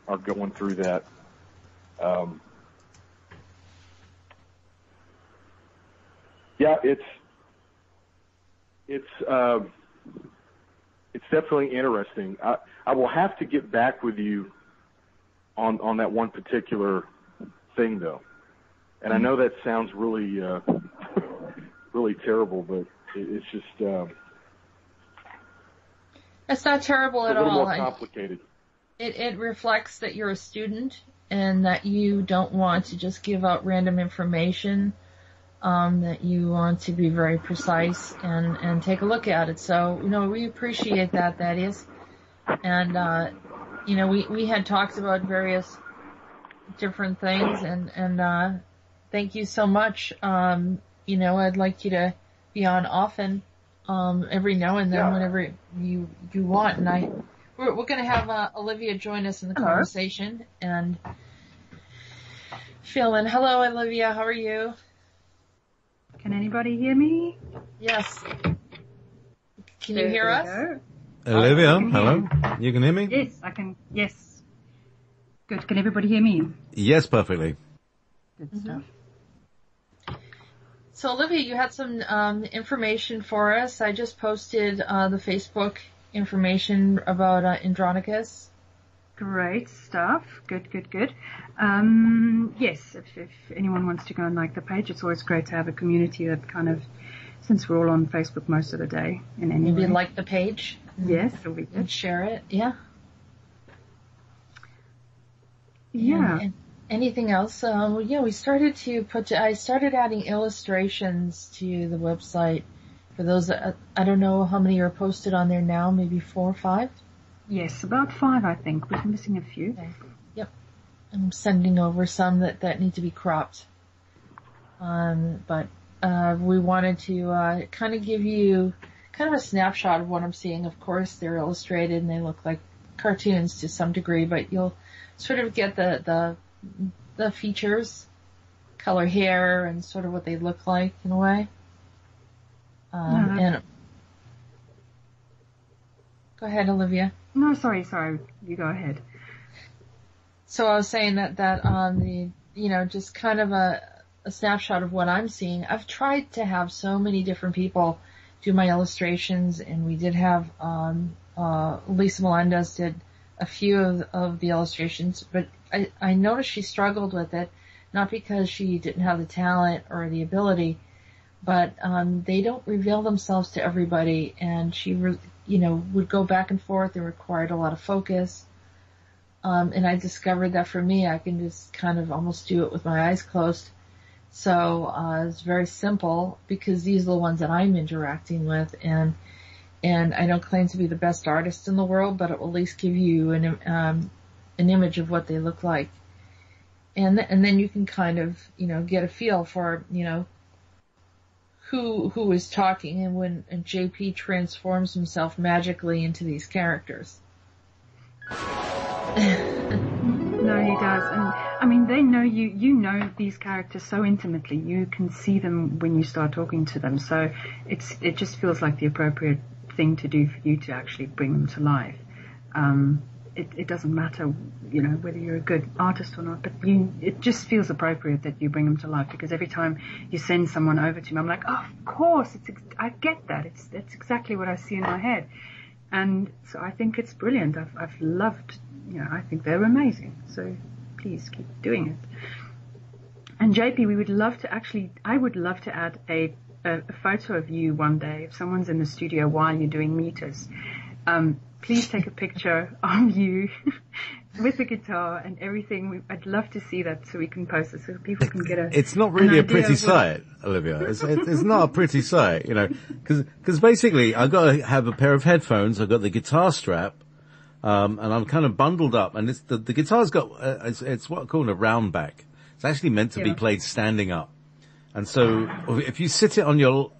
are going through that. It's definitely interesting. I will have to get back with you on that one particular thing, though. And I know that sounds really really terrible, but it's just it's not terrible at all. It's a little more complicated. It reflects that you're a student and that you don't want to just give out random information, that you want to be very precise and take a look at it. So, we appreciate that is. And, we had talked about various different things and thank you so much. I'd like you to be on often, every now and then whenever you want. And we're going to have Olivia join us in the conversation. And Philin, hello, Olivia. How are you? Can anybody hear me? Yes. Can you hear us? Olivia, hello. You can hear me? Yes, I can. Yes. Good. Can everybody hear me? Yes, perfectly. Good stuff. So, Olivia, you had some information for us. I just posted the Facebook information about Andronicus. Great stuff. Good. Yes, if anyone wants to go and like the page, it's always great to have a community that kind of, since we're all on Facebook most of the day in any Maybe way. like the page. Yes, it'll be good. And share it. Yeah. Yeah. And anything else? We started to I started adding illustrations to the website for those that, I don't know how many are posted on there now, maybe 4 or 5? Yes, about 5, I think. We're missing a few. Okay. Yep. I'm sending over some that need to be cropped. But we wanted to kind of give you kind of a snapshot of what I'm seeing. Of course, they're illustrated and they look like cartoons to some degree, but you'll sort of get the features, color hair, and sort of what they look like in a way. And go ahead, Olivia. No, sorry. You go ahead. So I was saying that on the, just kind of a snapshot of what I'm seeing. I've tried to have so many different people do my illustrations, and we did have, Lisa Melendez did a few of the illustrations, but I noticed she struggled with it, not because she didn't have the talent or the ability, but they don't reveal themselves to everybody, and she would go back and forth. It required a lot of focus. And I discovered that for me, I can just kind of almost do it with my eyes closed. So it's very simple because these are the ones that I'm interacting with, and And I don't claim to be the best artist in the world, but it will at least give you an image of what they look like. And then you can kind of, get a feel for, who is talking, and when JP transforms himself magically into these characters. No, he does. And I mean, they know you know these characters so intimately. You can see them when you start talking to them. So it just feels like the appropriate thing to do for you to actually bring them to life. It doesn't matter, whether you're a good artist or not, but it just feels appropriate that you bring them to life, because every time you send someone over to me, I'm like, oh, of course, I get that. That's exactly what I see in my head. And so I think it's brilliant. I've loved, I think they're amazing. So please keep doing it. And JP, I would love to add a photo of you one day. If someone's in the studio while you're doing meters, please take a picture of you with the guitar and everything. I'd love to see that so we can post it so people can get It's not really a pretty sight, Olivia. It's not a pretty sight, because basically I've got to have a pair of headphones. I've got the guitar strap, and I'm kind of bundled up, and the guitar's got, it's what I call a round back. It's actually meant to be played standing up. And so if you sit it on your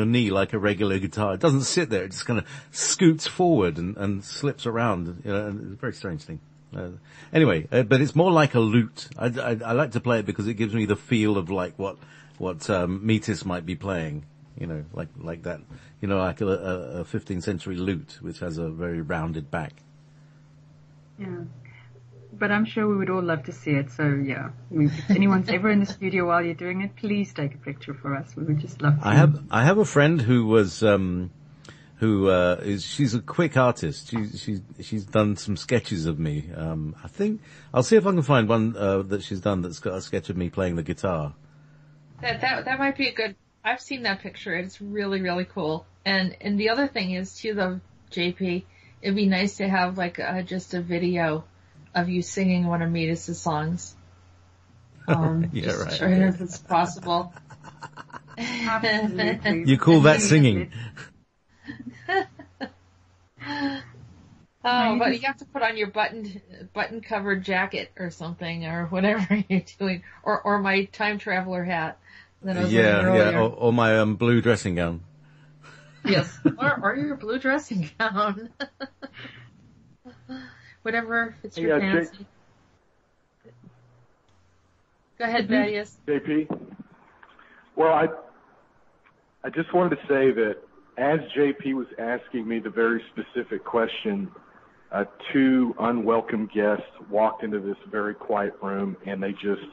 knee like a regular guitar, it doesn't sit there. It just kind of scoots forward and slips around. And it's a very strange thing. Anyway, but it's more like a lute. I like to play it because it gives me the feel of like what Metis might be playing. Like that. Like a 15th century lute, which has a very rounded back. Yeah. But I'm sure we would all love to see it. So yeah, if anyone's ever in the studio while you're doing it, please take a picture for us. We would just love to. I have a friend who was she's a quick artist. She's done some sketches of me. I think I'll see if I can find one that she's done that's got a sketch of me playing the guitar. That might be a good. I've seen that picture. It's really, really cool. And the other thing is too, though, JP, it'd be nice to have like just a video of you singing one of Metis' songs. Yeah, right. Sure, if it's possible. Absolutely. You call that singing? But you have to put on your button covered jacket or something, or whatever you're doing, or my time traveler hat that I was wearing earlier. Or my blue dressing gown. Yes, or your blue dressing gown. Whatever fits your fancy. Go ahead, Thaddeus. JP. Well, I just wanted to say that as JP was asking me the very specific question, two unwelcome guests walked into this very quiet room, and they just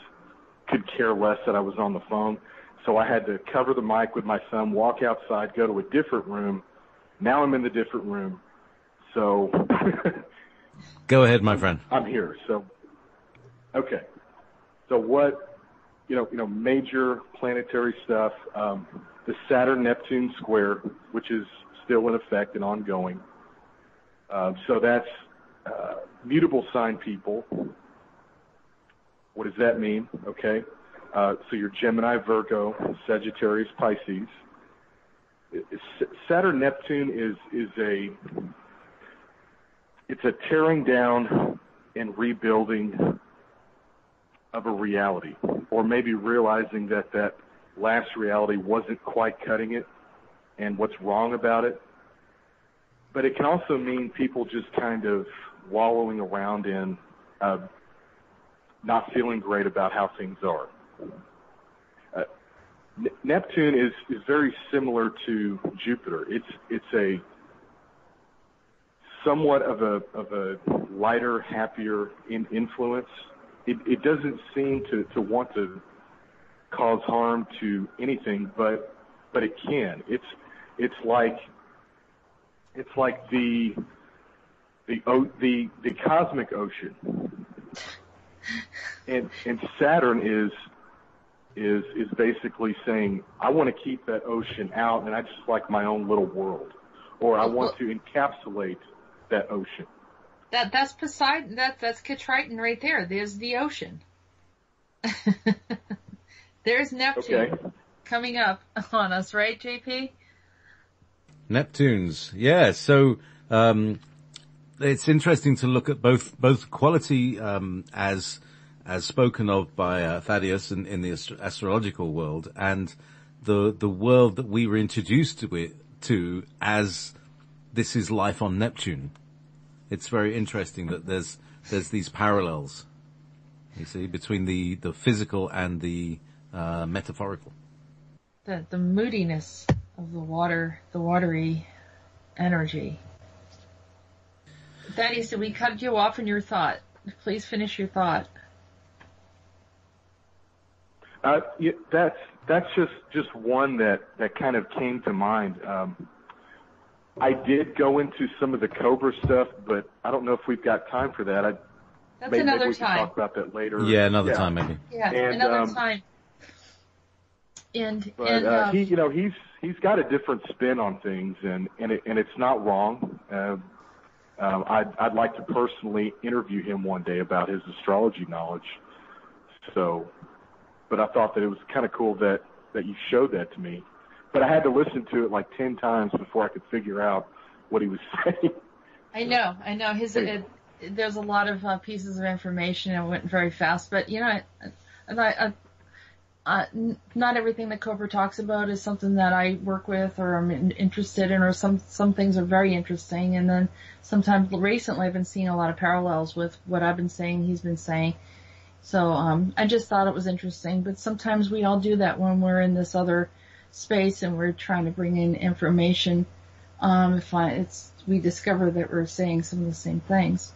could care less that I was on the phone. So I had to cover the mic with my thumb, walk outside, go to a different room. Now I'm in the different room. So go ahead, my friend. I'm here. So, okay. So what, major planetary stuff, the Saturn-Neptune square, which is still in effect and ongoing. So that's mutable sign people. What does that mean? Okay. So you're Gemini, Virgo, Sagittarius, Pisces. Saturn-Neptune it's a tearing down and rebuilding of a reality, or maybe realizing that last reality wasn't quite cutting it and what's wrong about it. But it can also mean people just kind of wallowing around in not feeling great about how things are. Neptune is very similar to Jupiter. It's a somewhat of a lighter, happier influence. It doesn't seem to want to cause harm to anything, but it can. It's like the cosmic ocean, and Saturn is basically saying, I want to keep that ocean out, and I just like my own little world, or I want to encapsulate that ocean. That's Poseidon. That's Triton right there. There's the ocean. There's Neptune coming up on us, right, JP? Neptunes. Yeah. So, it's interesting to look at both quality, as spoken of by, Thaddeus in the astrological world, and the world that we were introduced to as this is life on Neptune. It's very interesting that there's these parallels, you see, between the physical and the metaphorical. The moodiness of the watery energy. Thaddeus, did we cut you off in your thought? Please finish your thought. Yeah, that's just one that kind of came to mind. I did go into some of the Cobra stuff, but I don't know if we've got time for that. That's maybe another we time. can talk about that later. Yeah, another time maybe. Yeah, And, another time. But he's got a different spin on things, and it's not wrong. I'd like to personally interview him one day about his astrology knowledge. So, but I thought that it was kind of cool that you showed that to me. But I had to listen to it like 10 times before I could figure out what he was saying. I know. There's a lot of pieces of information, and it went very fast. But not everything that Cobra talks about is something that I work with or I'm interested in, or some things are very interesting. And then sometimes recently I've been seeing a lot of parallels with what I've been saying, he's been saying. So I just thought it was interesting. But sometimes we all do that when we're in this other space and we're trying to bring in information. We discover that we're saying some of the same things.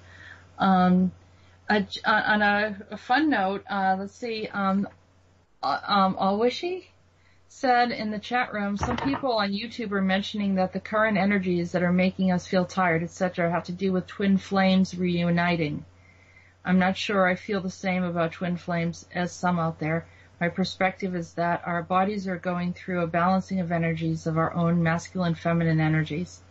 On a fun note, let's see. Alwishy said in the chat room, some people on YouTube are mentioning that the current energies that are making us feel tired, etc., have to do with twin flames reuniting. I'm not sure I feel the same about twin flames as some out there. My perspective is that our bodies are going through a balancing of energies of our own masculine, feminine energies.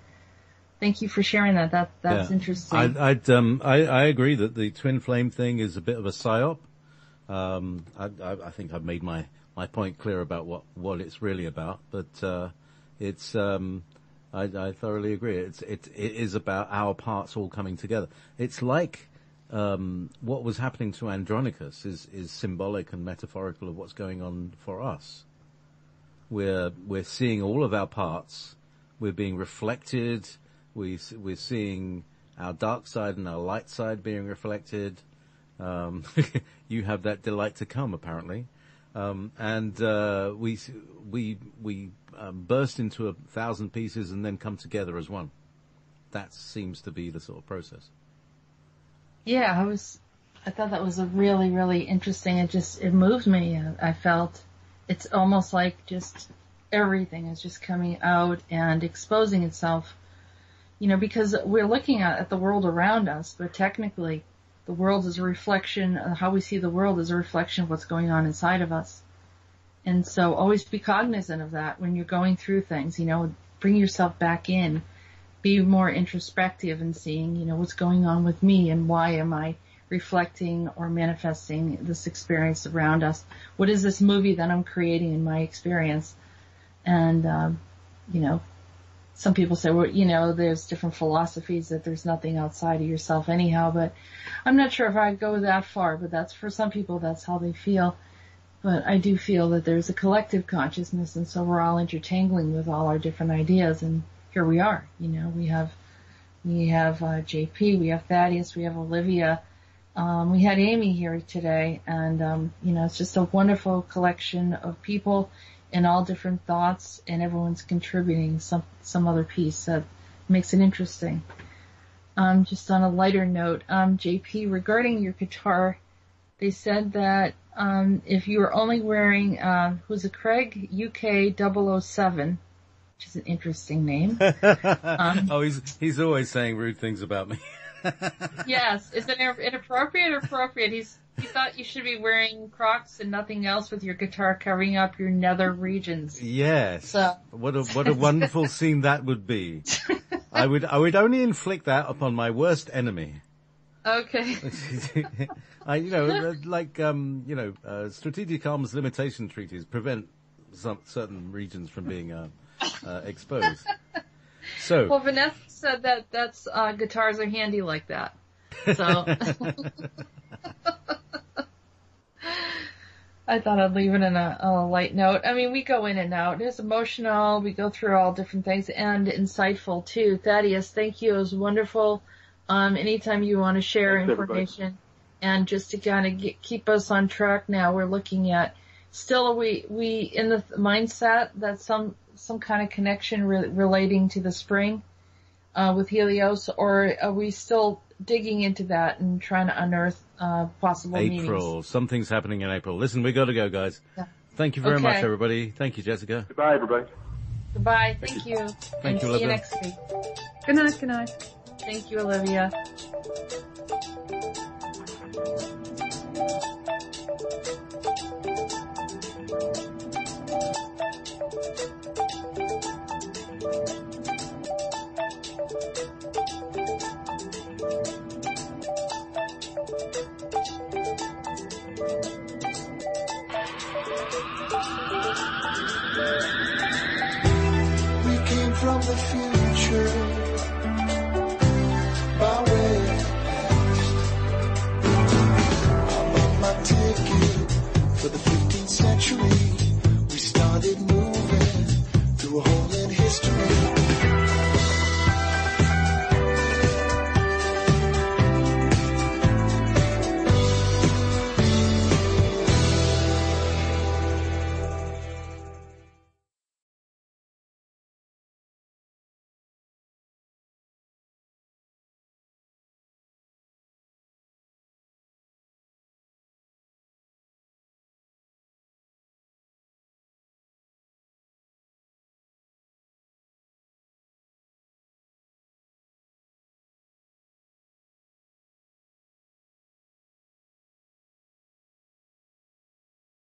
Thank you for sharing that. That's interesting. I agree that the twin flame thing is a bit of a psyop. I think I've made my point clear about what it's really about, but I thoroughly agree. It is about our parts all coming together. It's like what was happening to Andronicus is symbolic and metaphorical of what's going on for us. We're seeing all of our parts. We're being reflected. We're seeing our dark side and our light side being reflected. You have that delight to come, apparently, and we burst into 1,000 pieces and then come together as one. That seems to be the sort of process. Yeah, I thought that was a really, really interesting. It moved me. I felt it's almost like just everything is just coming out and exposing itself. Because we're looking at the world around us, but technically the world is a reflection, how we see the world is a reflection of what's going on inside of us. And so always be cognizant of that when you're going through things, bring yourself back in, be more introspective and seeing, what's going on with me and why am I reflecting or manifesting this experience around us? What is this movie that I'm creating in my experience? And, some people say, well, there's different philosophies that there's nothing outside of yourself anyhow, but I'm not sure if I'd go that far, but that's for some people, that's how they feel. But I do feel that there's a collective consciousness, and so we're all intertangling with all our different ideas, and here we are. We have JP, we have Thaddeus, we have Olivia, we had Amy here today, and it's just a wonderful collection of people and all different thoughts, and everyone's contributing some other piece that makes it interesting. Just on a lighter note, JP, regarding your guitar, they said that if you were only wearing, who's a Craig UK 007, which is an interesting name. He's always saying rude things about me. Yes, is it inappropriate or appropriate? He thought you should be wearing Crocs and nothing else with your guitar covering up your nether regions. Yes. So. What a wonderful scene that would be. I would only inflict that upon my worst enemy. Okay. strategic arms limitation treaties prevent certain regions from being exposed. So. Well, Vanessa said that that's guitars are handy like that. So I thought I'd leave it in a light note. I mean, we go in and out. It's emotional. We go through all different things and insightful too. Thaddeus, thank you. It was wonderful. Anytime you want to share information and just to kind of keep us on track now, we're looking at still we in the mindset that some kind of connection relating to the spring with Helios, or are we still digging into that and trying to unearth possible meanings? April. Something's happening in April. Listen, we got to go, guys. Yeah. Thank you very much, everybody. Thank you, Jessica. Goodbye, everybody. Goodbye. Thank you. Thank you, See Olivia. you next week. Good night. Good night. Thank you, Olivia.